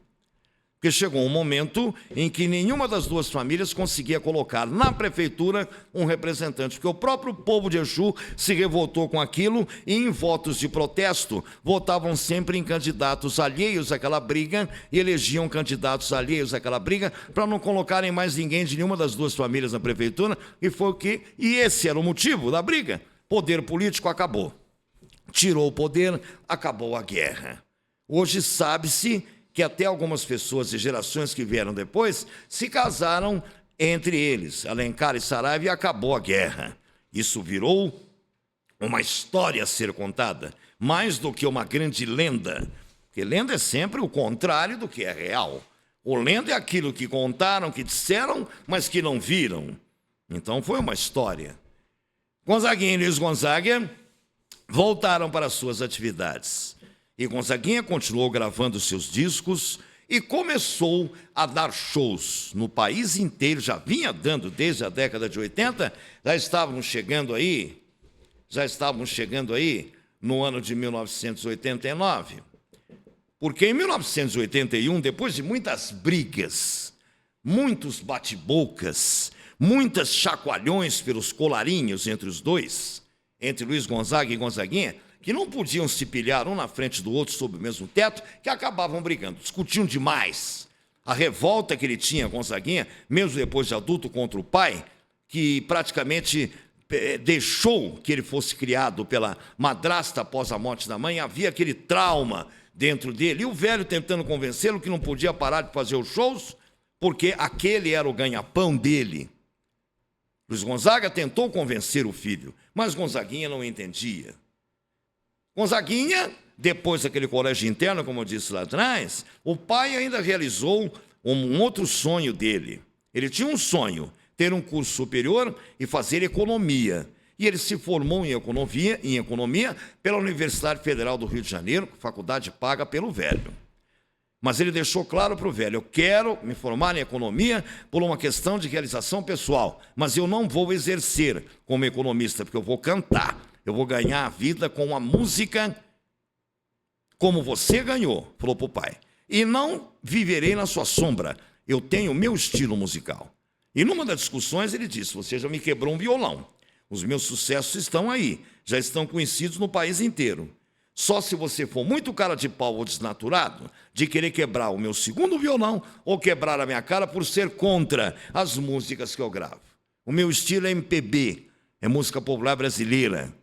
Porque chegou um momento em que nenhuma das duas famílias conseguia colocar na prefeitura um representante, porque o próprio povo de Exu se revoltou com aquilo e, em votos de protesto, votavam sempre em candidatos alheios àquela briga e elegiam candidatos alheios àquela briga para não colocarem mais ninguém de nenhuma das duas famílias na prefeitura, e esse era o motivo da briga. Poder político acabou. Tirou o poder, acabou a guerra. Hoje sabe-se que até algumas pessoas de gerações que vieram depois se casaram entre eles, Alencar e Saraiva, e acabou a guerra. Isso virou uma história a ser contada, mais do que uma grande lenda, porque lenda é sempre o contrário do que é real. O lenda é aquilo que contaram, que disseram, mas que não viram. Então foi uma história. Gonzaguinha e Luiz Gonzaga voltaram para suas atividades. E Gonzaguinha continuou gravando seus discos e começou a dar shows no país inteiro. Já vinha dando desde a década de 80, já estávamos chegando aí no ano de 1989. Porque em 1981, depois de muitas brigas, muitos bate-bocas, muitas chacoalhões pelos colarinhos entre os dois, entre Luiz Gonzaga e Gonzaguinha, que não podiam se pilhar um na frente do outro sob o mesmo teto, que acabavam brigando, discutiam demais. A revolta que ele tinha, Gonzaguinha, mesmo depois de adulto, contra o pai, que praticamente deixou que ele fosse criado pela madrasta após a morte da mãe, havia aquele trauma dentro dele, e o velho tentando convencê-lo que não podia parar de fazer os shows, porque aquele era o ganha-pão dele. Luiz Gonzaga tentou convencer o filho, mas Gonzaguinha não entendia. Gonzaguinha, depois daquele colégio interno, como eu disse lá atrás, o pai ainda realizou um outro sonho dele. Ele tinha um sonho, ter um curso superior e fazer economia. E ele se formou em economia pela Universidade Federal do Rio de Janeiro, faculdade paga pelo velho. Mas ele deixou claro para o velho: eu quero me formar em economia por uma questão de realização pessoal, mas eu não vou exercer como economista, porque eu vou cantar, eu vou ganhar a vida com a música como você ganhou, falou para o pai. E não viverei na sua sombra, eu tenho o meu estilo musical. E numa das discussões ele disse: você já me quebrou um violão, os meus sucessos estão aí, já estão conhecidos no país inteiro. Só se você for muito cara de pau ou desnaturado de querer quebrar o meu segundo violão ou quebrar a minha cara por ser contra as músicas que eu gravo. O meu estilo é MPB, é música popular brasileira.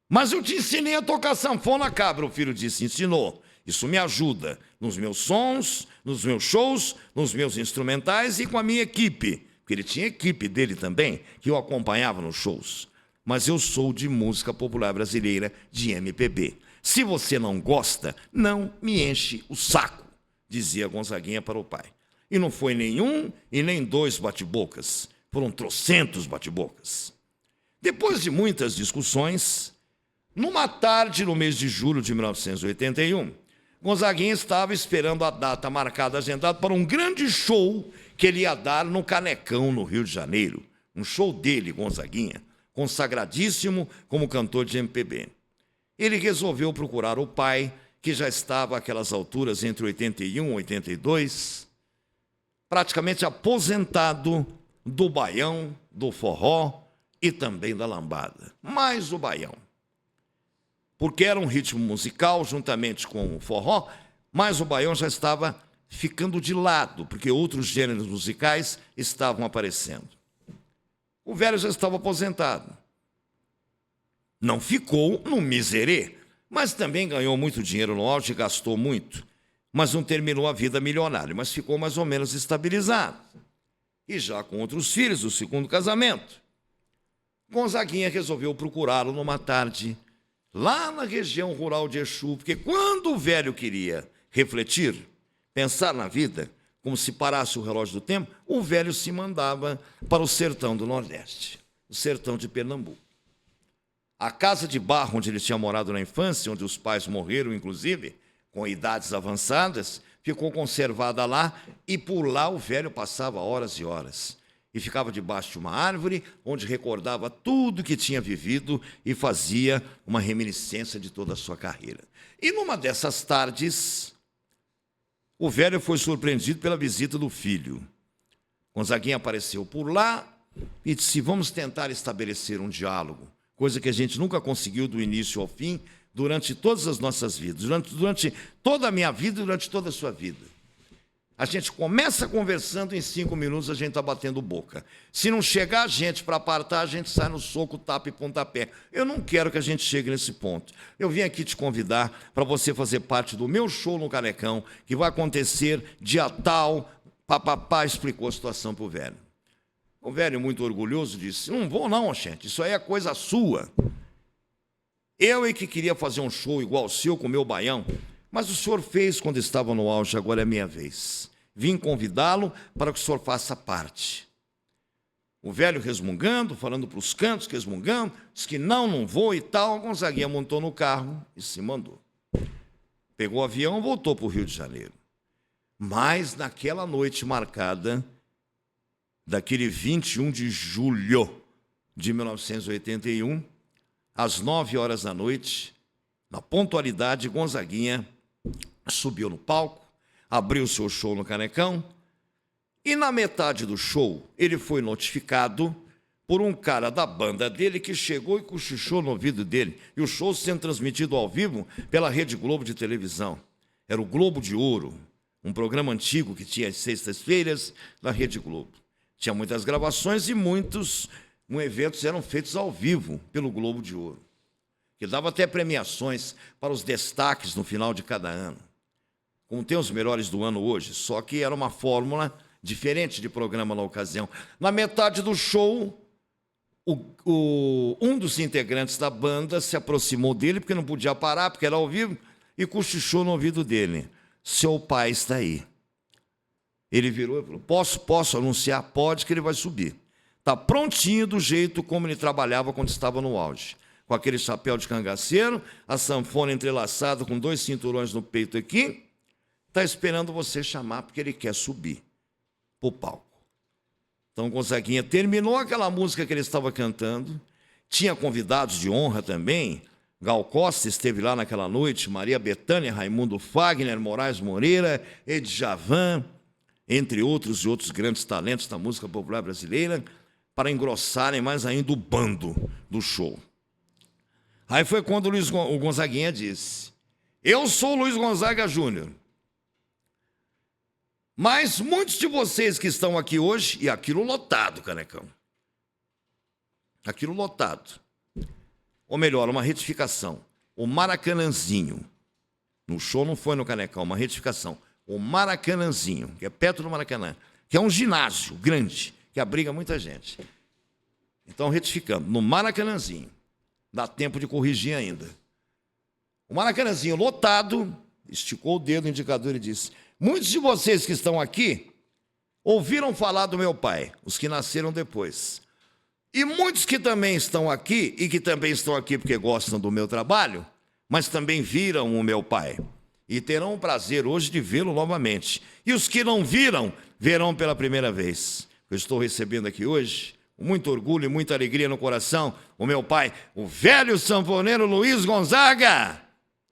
Mas eu te ensinei a tocar sanfona, cabra, o filho disse. Ensinou. Isso me ajuda nos meus sons, nos meus shows, nos meus instrumentais e com a minha equipe. Porque ele tinha equipe dele também, que eu acompanhava nos shows. Mas eu sou de música popular brasileira, de MPB. Se você não gosta, não me enche o saco, dizia Gonzaguinha para o pai. E não foi nenhum e nem dois bate-bocas, foram trocentos bate-bocas. Depois de muitas discussões, numa tarde no mês de julho de 1981, Gonzaguinha estava esperando a data marcada, agendada para um grande show que ele ia dar no Canecão, no Rio de Janeiro. Um show dele, Gonzaguinha, consagradíssimo como cantor de MPB. Ele resolveu procurar o pai, que já estava àquelas alturas, entre 81 e 82, praticamente aposentado do baião, do forró e também da lambada. Mais o baião. Porque era um ritmo musical, juntamente com o forró, mas o baião já estava ficando de lado, porque outros gêneros musicais estavam aparecendo. O velho já estava aposentado. Não ficou no miserê, mas também ganhou muito dinheiro no auge e gastou muito. Mas não terminou a vida milionária, mas ficou mais ou menos estabilizado. E já com outros filhos, o segundo casamento. Gonzaguinha resolveu procurá-lo numa tarde, lá na região rural de Exu, porque quando o velho queria refletir, pensar na vida, como se parasse o relógio do tempo, o velho se mandava para o sertão do Nordeste, o sertão de Pernambuco. A casa de barro onde ele tinha morado na infância, onde os pais morreram, inclusive, com idades avançadas, ficou conservada lá, e por lá o velho passava horas e horas. E ficava debaixo de uma árvore, onde recordava tudo que tinha vivido e fazia uma reminiscência de toda a sua carreira. E numa dessas tardes, o velho foi surpreendido pela visita do filho. Gonzaguinha apareceu por lá e disse: vamos tentar estabelecer um diálogo, coisa que a gente nunca conseguiu do início ao fim, durante todas as nossas vidas, durante toda a minha vida e durante toda a sua vida. A gente começa conversando, em 5 minutos a gente está batendo boca. Se não chegar a gente para apartar, a gente sai no soco, tapa e pontapé. Eu não quero que a gente chegue nesse ponto. Eu vim aqui te convidar para você fazer parte do meu show no Canecão, que vai acontecer dia tal. Papapá explicou a situação para o velho. O velho, muito orgulhoso, disse: não vou não, gente, isso aí é coisa sua. Eu é que queria fazer um show igual ao seu, com o meu baião, mas o senhor fez quando estava no auge, agora é minha vez. Vim convidá-lo para que o senhor faça parte. O velho resmungando, falando para os cantos, resmungando, disse que não vou e tal. Gonzaguinha montou no carro e se mandou. Pegou o avião e voltou para o Rio de Janeiro. Mas naquela noite marcada, daquele 21 de julho de 1981, às 9 horas da noite, na pontualidade, Gonzaguinha subiu no palco, abriu seu show no Canecão, e na metade do show ele foi notificado por um cara da banda dele que chegou e cochichou no ouvido dele, e o show sendo transmitido ao vivo pela Rede Globo de televisão. Era o Globo de Ouro, um programa antigo que tinha às sextas-feiras na Rede Globo. Tinha muitas gravações e muitos eventos eram feitos ao vivo pelo Globo de Ouro, que dava até premiações para os destaques no final de cada ano, como tem os melhores do ano hoje, só que era uma fórmula diferente de programa na ocasião. Na metade do show, um dos integrantes da banda se aproximou dele, porque não podia parar, porque era ao vivo, e cochichou no ouvido dele: seu pai está aí. Ele virou e falou: posso anunciar? Pode, que ele vai subir. Está prontinho do jeito como ele trabalhava quando estava no auge. Com aquele chapéu de cangaceiro, a sanfona entrelaçada com 2 cinturões no peito aqui, está esperando você chamar porque ele quer subir para o palco. Então, Gonzaguinha terminou aquela música que ele estava cantando, tinha convidados de honra também. Gal Costa esteve lá naquela noite, Maria Bethânia, Raimundo Fagner, Moraes Moreira, Edjavan, entre outros e outros grandes talentos da música popular brasileira, para engrossarem mais ainda o bando do show. Aí foi quando o Gonzaguinha disse: eu sou o Luiz Gonzaga Júnior, mas muitos de vocês que estão aqui hoje, e aquilo lotado, Canecão, aquilo lotado, ou melhor, uma retificação, o Maracanãzinho, no show não foi no Canecão, uma retificação, o Maracanãzinho, que é perto do Maracanã, que é um ginásio grande, que abriga muita gente. Então, retificando, no Maracanãzinho, dá tempo de corrigir ainda. O Maracanãzinho lotado, esticou o dedo indicador e disse: muitos de vocês que estão aqui ouviram falar do meu pai, os que nasceram depois. E muitos que também estão aqui, e que também estão aqui porque gostam do meu trabalho, mas também viram o meu pai. E terão o prazer hoje de vê-lo novamente. E os que não viram, verão pela primeira vez. Eu estou recebendo aqui hoje, com muito orgulho e muita alegria no coração, o meu pai, o velho sanfoneiro Luiz Gonzaga.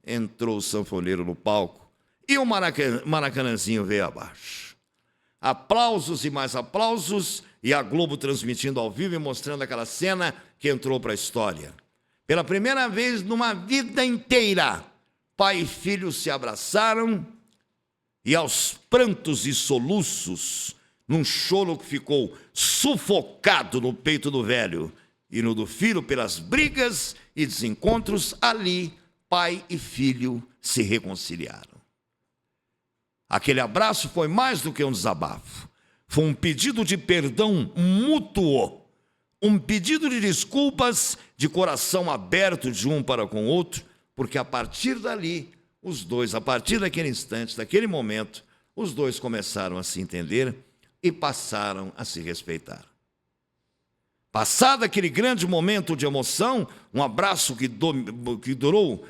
Entrou o sanfoneiro no palco e o Maracanãzinho veio abaixo. Aplausos e mais aplausos, e a Globo transmitindo ao vivo e mostrando aquela cena que entrou para a história. Pela primeira vez numa vida inteira, pai e filho se abraçaram e aos prantos e soluços, num choro que ficou sufocado no peito do velho e no do filho pelas brigas e desencontros, ali pai e filho se reconciliaram. Aquele abraço foi mais do que um desabafo. Foi um pedido de perdão mútuo, um pedido de desculpas de coração aberto de um para com o outro, porque a partir dali, os dois, a partir daquele instante, daquele momento, os dois começaram a se entender e passaram a se respeitar. Passado aquele grande momento de emoção, um abraço que durou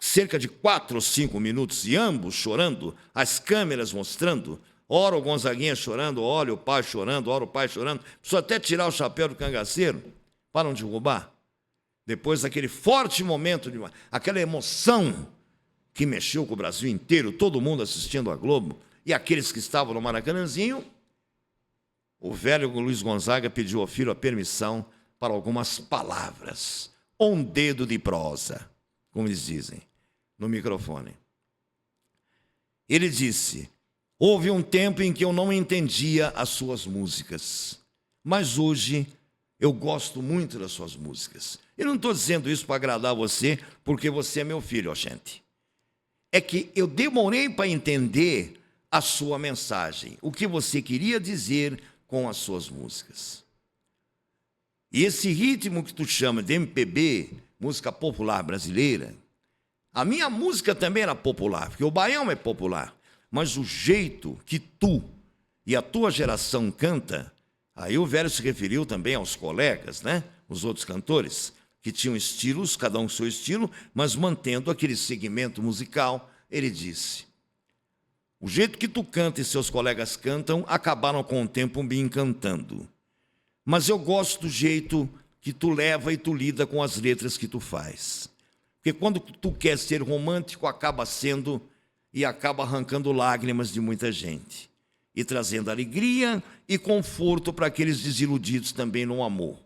cerca de 4 ou 5 minutos, e ambos chorando, as câmeras mostrando, ora o Gonzaguinha chorando, ora o pai chorando, ora o pai chorando, precisou até tirar o chapéu do cangaceiro para não derrubar. Depois daquele forte momento, aquela emoção que mexeu com o Brasil inteiro, todo mundo assistindo a Globo, e aqueles que estavam no Maracanãzinho, o velho Luiz Gonzaga pediu ao filho a permissão para algumas palavras, ou um dedo de prosa, como eles dizem, no microfone. Ele disse: houve um tempo em que eu não entendia as suas músicas, mas hoje eu gosto muito das suas músicas. Eu não estou dizendo isso para agradar você, porque você é meu filho, ó gente. É que eu demorei para entender a sua mensagem, o que você queria dizer com as suas músicas. E esse ritmo que tu chama de MPB, música popular brasileira, a minha música também era popular, porque o baião é popular, mas o jeito que tu e a tua geração canta, aí o velho se referiu também aos colegas, né? Os outros cantores, que tinham estilos, cada um com seu estilo, mas mantendo aquele segmento musical. Ele disse: o jeito que tu canta e seus colegas cantam acabaram com o tempo me encantando. Mas eu gosto do jeito que tu leva e tu lida com as letras que tu faz. Porque quando tu quer ser romântico, acaba sendo e acaba arrancando lágrimas de muita gente. E trazendo alegria e conforto para aqueles desiludidos também no amor.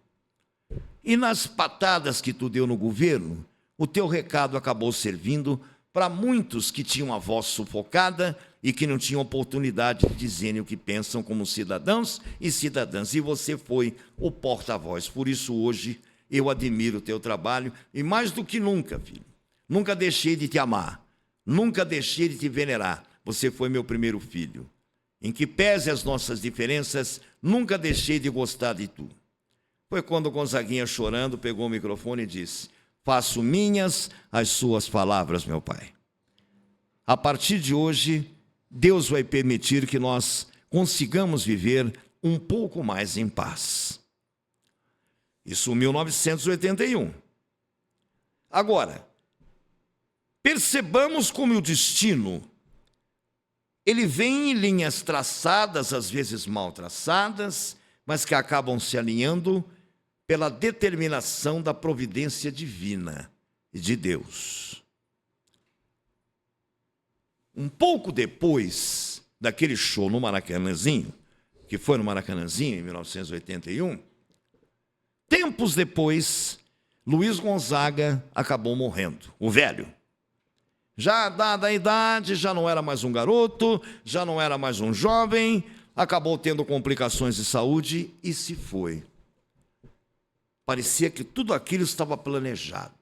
E nas patadas que tu deu no governo, o teu recado acabou servindo para muitos que tinham a voz sufocada e que não tinham oportunidade de dizerem o que pensam como cidadãos e cidadãs. E você foi o porta-voz. Por isso, hoje, eu admiro o teu trabalho e, mais do que nunca, filho, nunca deixei de te amar, nunca deixei de te venerar. Você foi meu primeiro filho. Em que pese as nossas diferenças, nunca deixei de gostar de tu. Foi quando o Gonzaguinha, chorando, pegou o microfone e disse: faço minhas as suas palavras, meu pai. A partir de hoje, Deus vai permitir que nós consigamos viver um pouco mais em paz. Isso em 1981. Agora, percebamos como o destino Ele vem em linhas traçadas, às vezes mal traçadas, mas que acabam se alinhando pela determinação da providência divina e de Deus. Um pouco depois daquele show no Maracanãzinho, que foi no Maracanãzinho em 1981, tempos depois, Luiz Gonzaga acabou morrendo, o velho. Já dada a idade, já não era mais um garoto, já não era mais um jovem, acabou tendo complicações de saúde e se foi. Parecia que tudo aquilo estava planejado,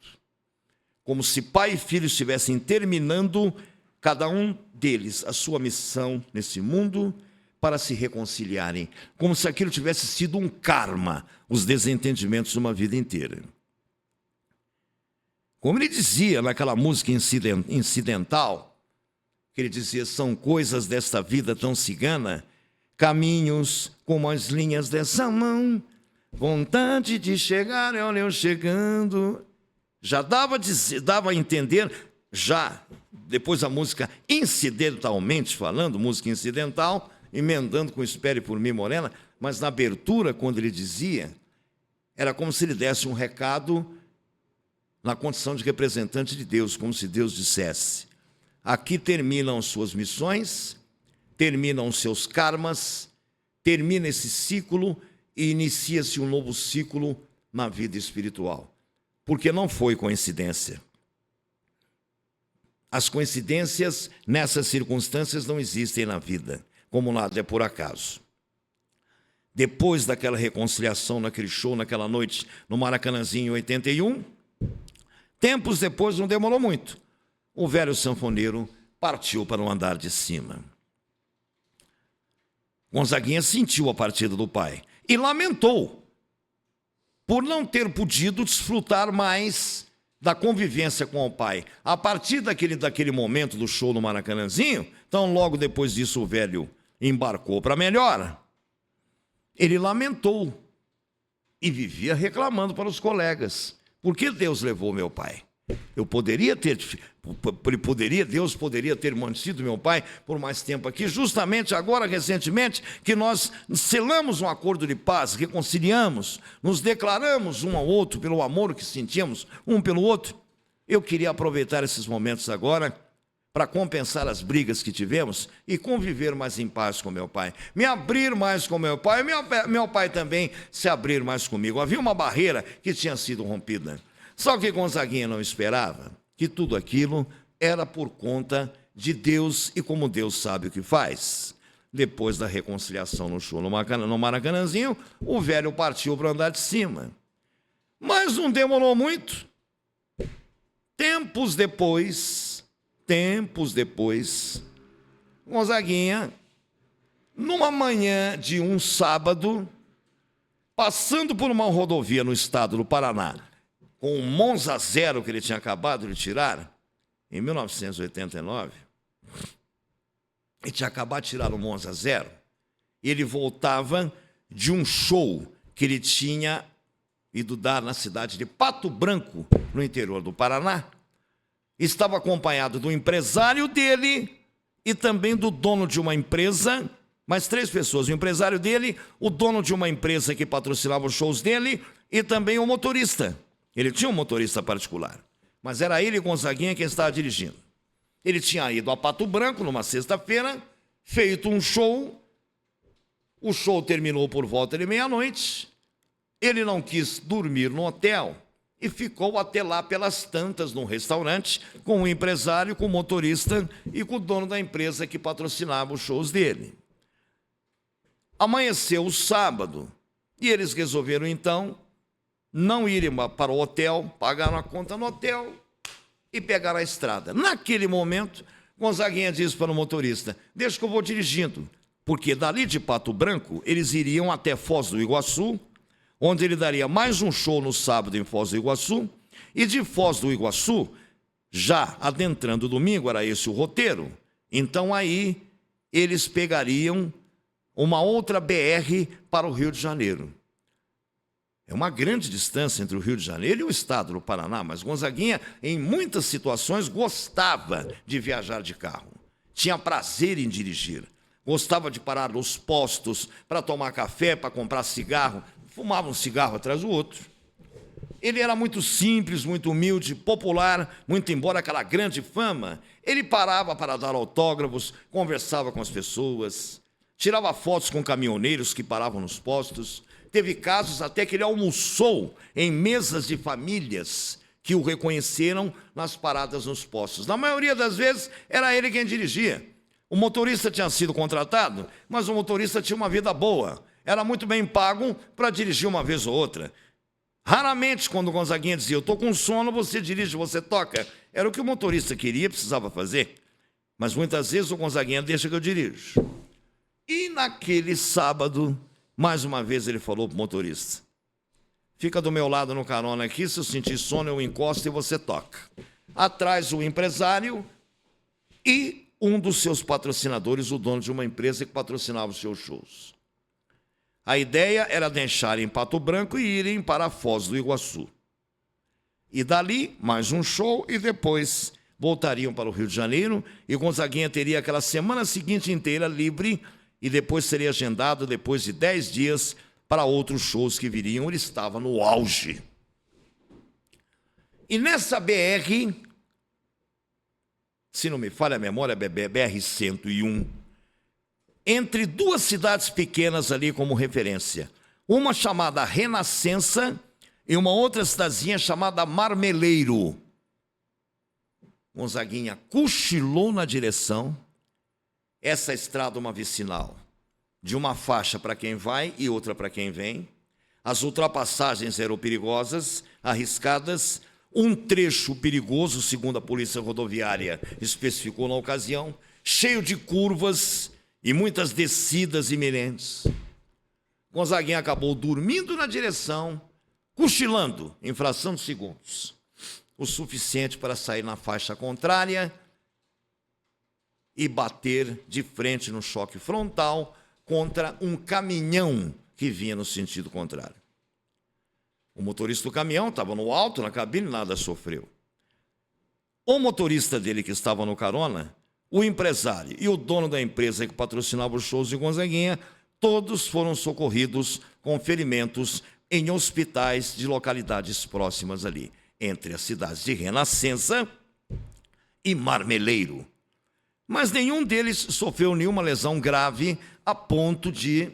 como se pai e filho estivessem terminando, cada um deles, a sua missão nesse mundo, para se reconciliarem, como se aquilo tivesse sido um karma, os desentendimentos de uma vida inteira. Como ele dizia naquela música incidental, que ele dizia, são coisas desta vida tão cigana, caminhos como as linhas dessa mão, vontade de chegar, olha eu chegando. Já dava a entender, já depois a música incidentalmente falando, música incidental, emendando com Espere por Mim, Morena, mas na abertura, quando ele dizia, era como se ele desse um recado na condição de representante de Deus, como se Deus dissesse, aqui terminam suas missões, terminam os seus karmas, termina esse ciclo e inicia-se um novo ciclo na vida espiritual. Porque não foi coincidência. As coincidências nessas circunstâncias não existem na vida, como nada é por acaso. Depois daquela reconciliação, naquele show, naquela noite, no Maracanãzinho em 81, tempos depois, não demorou muito, o velho sanfoneiro partiu para o andar de cima. Gonzaguinha sentiu a partida do pai e lamentou por não ter podido desfrutar mais da convivência com o pai. A partir daquele momento do show no Maracanãzinho, então logo depois disso o velho embarcou para melhor. Ele lamentou e vivia reclamando para os colegas. Por que Deus levou meu pai? Deus poderia ter mantido meu pai por mais tempo aqui, justamente agora, recentemente, que nós selamos um acordo de paz, reconciliamos, nos declaramos um ao outro pelo amor que sentíamos um pelo outro. Eu queria aproveitar esses momentos agora para compensar as brigas que tivemos e conviver mais em paz com meu pai, me abrir mais com meu pai, meu pai também se abrir mais comigo. Havia uma barreira que tinha sido rompida. Só que Gonzaguinha não esperava que tudo aquilo era por conta de Deus e como Deus sabe o que faz. Depois da reconciliação no show no Maracanãzinho, o velho partiu para andar de cima. Mas não demorou muito. Tempos depois, Gonzaguinha, numa manhã de um sábado, passando por uma rodovia no estado do Paraná, com o Monza Zero que ele tinha acabado de tirar, em 1989, ele tinha acabado de tirar o Monza Zero, e ele voltava de um show que ele tinha ido dar na cidade de Pato Branco, no interior do Paraná. Estava acompanhado do empresário dele e também do dono de uma empresa, mais 3 pessoas, o empresário dele, o dono de uma empresa que patrocinava os shows dele e também o motorista. Ele tinha um motorista particular, mas era ele, Gonzaguinha, quem estava dirigindo. Ele tinha ido a Pato Branco numa sexta-feira, feito um show, o show terminou por volta de meia-noite, ele não quis dormir no hotel e ficou até lá pelas tantas num restaurante com o empresário, com o motorista e com o dono da empresa que patrocinava os shows dele. Amanheceu o sábado e eles resolveram então não irem para o hotel, pagaram a conta no hotel e pegaram a estrada. Naquele momento, Gonzaguinha disse para o motorista, deixa que eu vou dirigindo, porque dali de Pato Branco eles iriam até Foz do Iguaçu, onde ele daria mais um show no sábado em Foz do Iguaçu, e de Foz do Iguaçu, já adentrando o domingo, era esse o roteiro, então aí eles pegariam uma outra BR para o Rio de Janeiro. É uma grande distância entre o Rio de Janeiro e o estado do Paraná, mas Gonzaguinha, em muitas situações, gostava de viajar de carro. tinha prazer em dirigir. Gostava de parar nos postos para tomar café, para comprar cigarro. Fumava um cigarro atrás do outro. Ele era muito simples, muito humilde, popular, muito embora aquela grande fama. Ele parava para dar autógrafos, conversava com as pessoas, tirava fotos com caminhoneiros que paravam nos postos. Teve casos até que ele almoçou em mesas de famílias que o reconheceram nas paradas nos postos. Na maioria das vezes, era ele quem dirigia. O motorista tinha sido contratado, mas o motorista tinha uma vida boa. Era muito bem pago para dirigir uma vez ou outra. Raramente, quando o Gonzaguinha dizia, eu estou com sono, você dirige, você toca. Era o que o motorista queria, precisava fazer. Mas muitas vezes o Gonzaguinha deixa que eu dirijo. E naquele sábado, mais uma vez ele falou para o motorista, fica do meu lado no carona aqui, se eu sentir sono eu encosto e você toca. Atrás o empresário e um dos seus patrocinadores, o dono de uma empresa que patrocinava os seus shows. A ideia era deixarem Pato Branco e irem para Foz do Iguaçu. E dali, mais um show e depois voltariam para o Rio de Janeiro e Gonzaguinha teria aquela semana seguinte inteira livre e depois seria agendado, depois de 10 dias, para outros shows que viriam. Ele estava no auge. E nessa BR, se não me falha a memória, BR-101, entre duas cidades pequenas ali como referência, uma chamada Renascença e uma outra cidadezinha chamada Marmeleiro. Gonzaguinha cochilou na direção. Essa estrada uma vicinal, de uma faixa para quem vai e outra para quem vem. As ultrapassagens eram perigosas, arriscadas, um trecho perigoso, segundo a Polícia Rodoviária especificou na ocasião, cheio de curvas e muitas descidas iminentes. Gonzaguinha acabou dormindo na direção, cochilando em fração de segundos, o suficiente para sair na faixa contrária e bater de frente no choque frontal contra um caminhão que vinha no sentido contrário. O motorista do caminhão estava no alto, na cabine, nada sofreu. O motorista dele que estava no carona, o empresário e o dono da empresa que patrocinava os shows de Gonzaguinha, todos foram socorridos com ferimentos em hospitais de localidades próximas ali, entre as cidades de Renascença e Marmeleiro. Mas nenhum deles sofreu nenhuma lesão grave a ponto de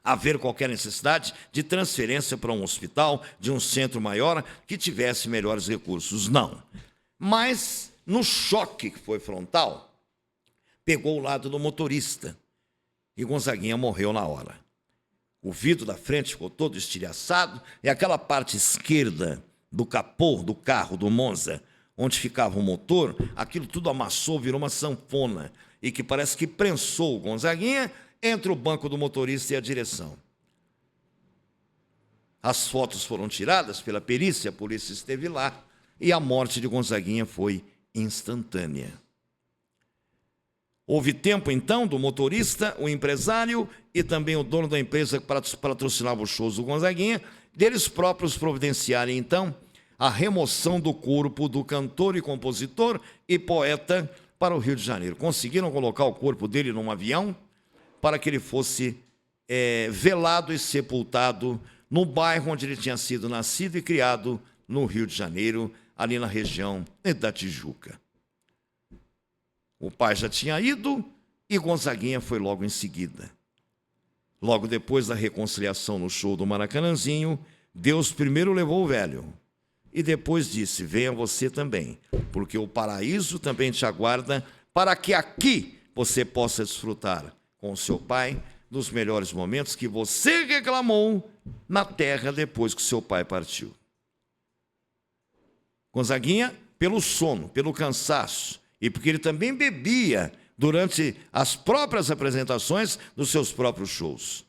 haver qualquer necessidade de transferência para um hospital, de um centro maior, que tivesse melhores recursos. Não. Mas, no choque que foi frontal, pegou o lado do motorista e Gonzaguinha morreu na hora. O vidro da frente ficou todo estilhaçado e aquela parte esquerda do capô do carro do Monza, onde ficava o motor, aquilo tudo amassou, virou uma sanfona e que parece que prensou o Gonzaguinha entre o banco do motorista e a direção. As fotos foram tiradas pela perícia, a polícia esteve lá e a morte de Gonzaguinha foi instantânea. Houve tempo, então, do motorista, o empresário e também o dono da empresa que patrocinava os shows do Gonzaguinha, deles próprios providenciarem, então, a remoção do corpo do cantor e compositor e poeta para o Rio de Janeiro. Conseguiram colocar o corpo dele num avião para que ele fosse velado e sepultado no bairro onde ele tinha sido nascido e criado, no Rio de Janeiro, ali na região da Tijuca. O pai já tinha ido e Gonzaguinha foi logo em seguida. Logo depois da reconciliação no show do Maracanãzinho, Deus primeiro levou o velho e depois disse, venha você também, porque o paraíso também te aguarda para que aqui você possa desfrutar com o seu pai dos melhores momentos que você reclamou na terra depois que seu pai partiu. Gonzaguinha, pelo sono, pelo cansaço, e porque ele também bebia durante as próprias apresentações dos seus próprios shows.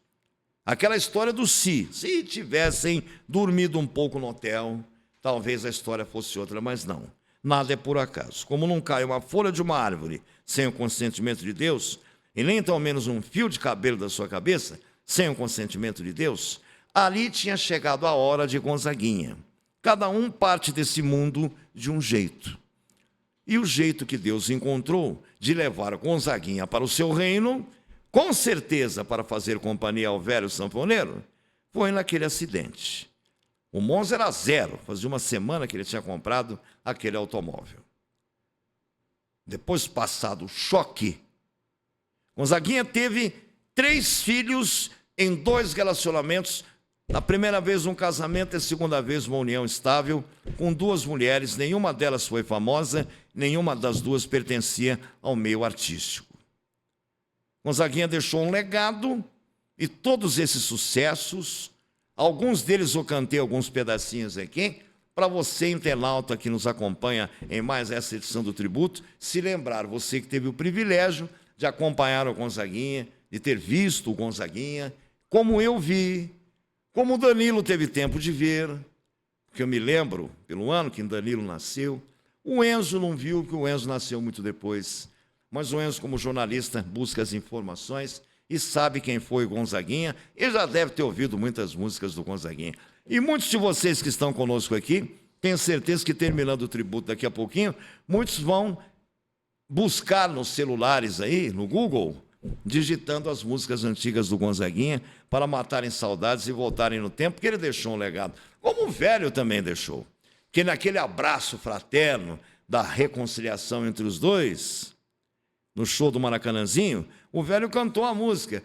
Aquela história do se tivessem dormido um pouco no hotel, talvez a história fosse outra, mas não. Nada é por acaso. Como não cai uma folha de uma árvore sem o consentimento de Deus, e nem tão menos um fio de cabelo da sua cabeça, sem o consentimento de Deus, ali tinha chegado a hora de Gonzaguinha. Cada um parte desse mundo de um jeito. E o jeito que Deus encontrou de levar Gonzaguinha para o seu reino, com certeza para fazer companhia ao velho sanfoneiro, foi naquele acidente. O Monza era zero, fazia uma semana que ele tinha comprado aquele automóvel. Depois, passado o choque, Gonzaguinha teve 3 filhos em 2 relacionamentos. Na primeira vez um casamento, e a segunda vez uma união estável, com 2 mulheres, nenhuma delas foi famosa, nenhuma das 2 pertencia ao meio artístico. Gonzaguinha deixou um legado, e todos esses sucessos, alguns deles eu cantei alguns pedacinhos aqui, para você, internauta que nos acompanha em mais essa edição do Tributo, se lembrar, você que teve o privilégio de acompanhar o Gonzaguinha, de ter visto o Gonzaguinha, como eu vi, como o Danilo teve tempo de ver, porque eu me lembro, pelo ano que o Danilo nasceu, o Enzo não viu, porque o Enzo nasceu muito depois, mas o Enzo, como jornalista, busca as informações e sabe quem foi o Gonzaguinha, e já deve ter ouvido muitas músicas do Gonzaguinha. E muitos de vocês que estão conosco aqui, tenho certeza que terminando o tributo daqui a pouquinho, muitos vão buscar nos celulares aí, no Google, digitando as músicas antigas do Gonzaguinha para matarem saudades e voltarem no tempo, porque ele deixou um legado. Como o velho também deixou. Que naquele abraço fraterno da reconciliação entre os dois, no show do Maracanãzinho, o velho cantou a música,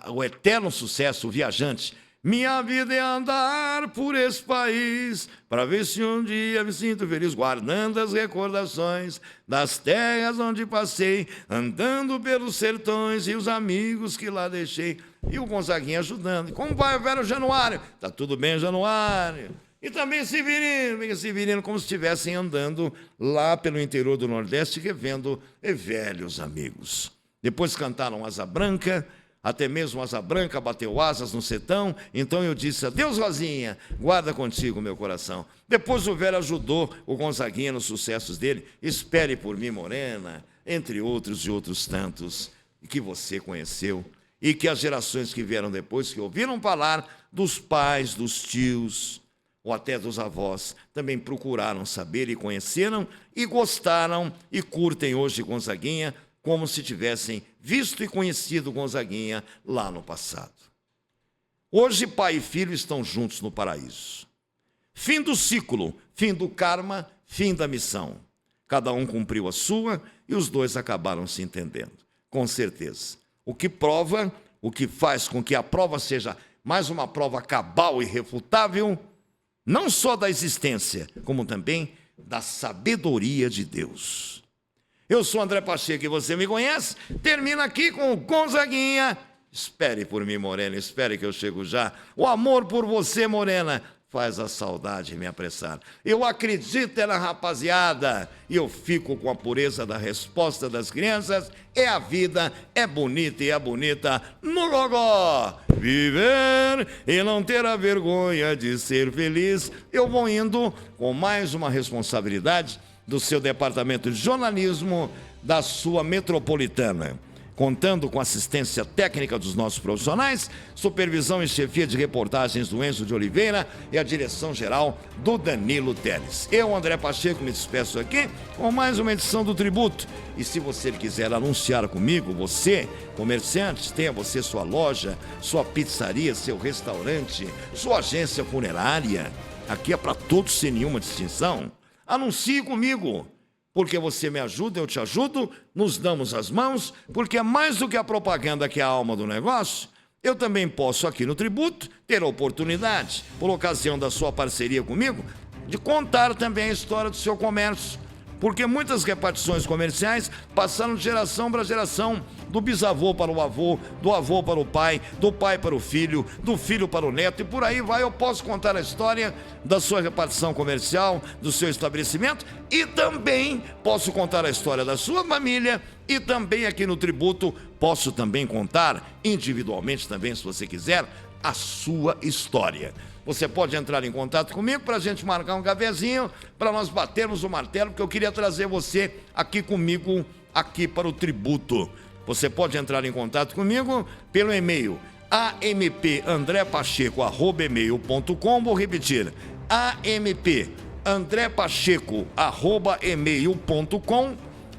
o eterno sucesso, o Viajante. Minha vida é andar por esse país, para ver se um dia me sinto feliz, guardando as recordações das terras onde passei, andando pelos sertões e os amigos que lá deixei. E o Gonzaguinha ajudando. Como vai o velho Januário? Tá tudo bem, Januário? E também Severino, como se estivessem andando lá pelo interior do Nordeste, revendo velhos amigos. Depois cantaram Asa Branca, até mesmo Asa Branca bateu asas no sertão, então eu disse, adeus, Rosinha, guarda contigo meu coração. Depois o velho ajudou o Gonzaguinha nos sucessos dele, Espere por mim, Morena, entre outros e outros tantos, que você conheceu, e que as gerações que vieram depois, que ouviram falar dos pais, dos tios, ou até dos avós, também procuraram saber e conheceram, e gostaram e curtem hoje Gonzaguinha, como se tivessem visto e conhecido Gonzaguinha lá no passado. Hoje, pai e filho estão juntos no paraíso. Fim do ciclo, fim do karma, fim da missão. Cada um cumpriu a sua e os 2 acabaram se entendendo, com certeza. O que prova, o que faz com que a prova seja mais uma prova cabal e irrefutável, não só da existência, como também da sabedoria de Deus. Eu sou André Pacheco e você me conhece. Termina aqui com o Gonzaguinha. Espere por mim, Morena, espere que eu chego já. O amor por você, Morena, faz a saudade me apressar. Eu acredito na rapaziada e eu fico com a pureza da resposta das crianças. É a vida, é bonita e é bonita no gogó. Viver e não ter a vergonha de ser feliz. Eu vou indo com mais uma responsabilidade do seu departamento de jornalismo da sua metropolitana, contando com assistência técnica dos nossos profissionais, supervisão e chefia de reportagens do Enzo de Oliveira e a direção geral do Danilo Teles. Eu, André Pacheco, me despeço aqui com mais uma edição do Tributo. E se você quiser anunciar comigo, você, comerciante, tenha você sua loja, sua pizzaria, seu restaurante, sua agência funerária, aqui é para todos sem nenhuma distinção, anuncie comigo. Porque você me ajuda, eu te ajudo, nos damos as mãos, porque é mais do que a propaganda que é a alma do negócio. Eu também posso aqui no Tributo ter a oportunidade, por ocasião da sua parceria comigo, de contar também a história do seu comércio. Porque muitas repartições comerciais passaram de geração para geração, do bisavô para o avô, do avô para o pai, do pai para o filho, do filho para o neto, e por aí vai. Eu posso contar a história da sua repartição comercial, do seu estabelecimento, e também posso contar a história da sua família, e também aqui no Tributo posso também contar, individualmente também, se você quiser, a sua história. Você pode entrar em contato comigo para a gente marcar um cafezinho, para nós batermos o martelo, porque eu queria trazer você aqui comigo, aqui para o Tributo. Você pode entrar em contato comigo pelo e-mail ampandrepacheco@email.com. Vou repetir, andrepacheco@email.com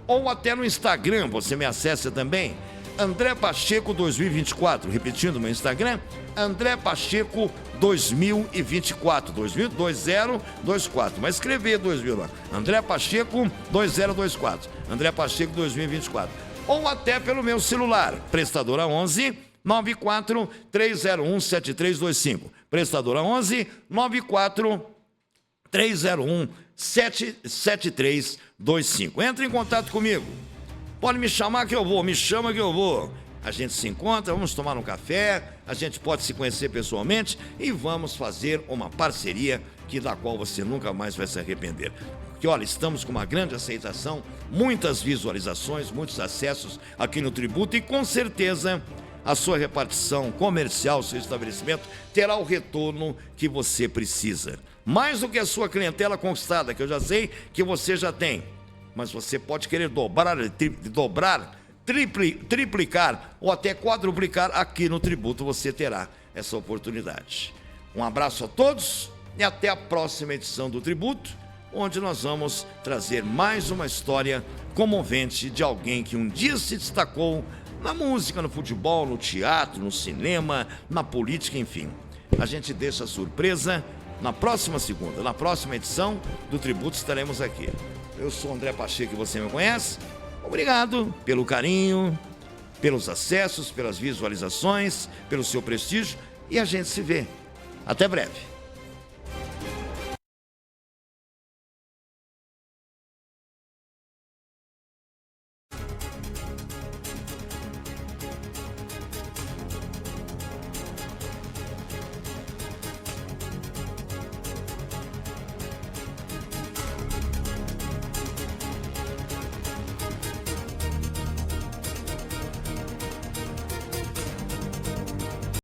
ou até no Instagram, você me acessa também, André Pacheco 2024, repetindo meu Instagram, André Pacheco 2024, 2024, mas escrever 2000 lá, André Pacheco 2024, André Pacheco 2024, ou até pelo meu celular, prestadora 11 94 301 7325, prestadora 11 94 301 7325. Entre em contato comigo. Pode me chamar que eu vou, me chama que eu vou. A gente se encontra, vamos tomar um café, a gente pode se conhecer pessoalmente e vamos fazer uma parceria da qual você nunca mais vai se arrepender. Porque, olha, estamos com uma grande aceitação, muitas visualizações, muitos acessos aqui no Tributo e com certeza a sua repartição comercial, seu estabelecimento, terá o retorno que você precisa. Mais do que a sua clientela conquistada, que eu já sei que você já tem. Mas você pode querer dobrar, triplicar ou até quadruplicar aqui no Tributo, você terá essa oportunidade. Um abraço a todos e até a próxima edição do Tributo, onde nós vamos trazer mais uma história comovente de alguém que um dia se destacou na música, no futebol, no teatro, no cinema, na política, enfim. A gente deixa a surpresa na próxima segunda, na próxima edição do Tributo estaremos aqui. Eu sou André Pacheco, que você me conhece. Obrigado pelo carinho, pelos acessos, pelas visualizações, pelo seu prestígio e a gente se vê. Até breve.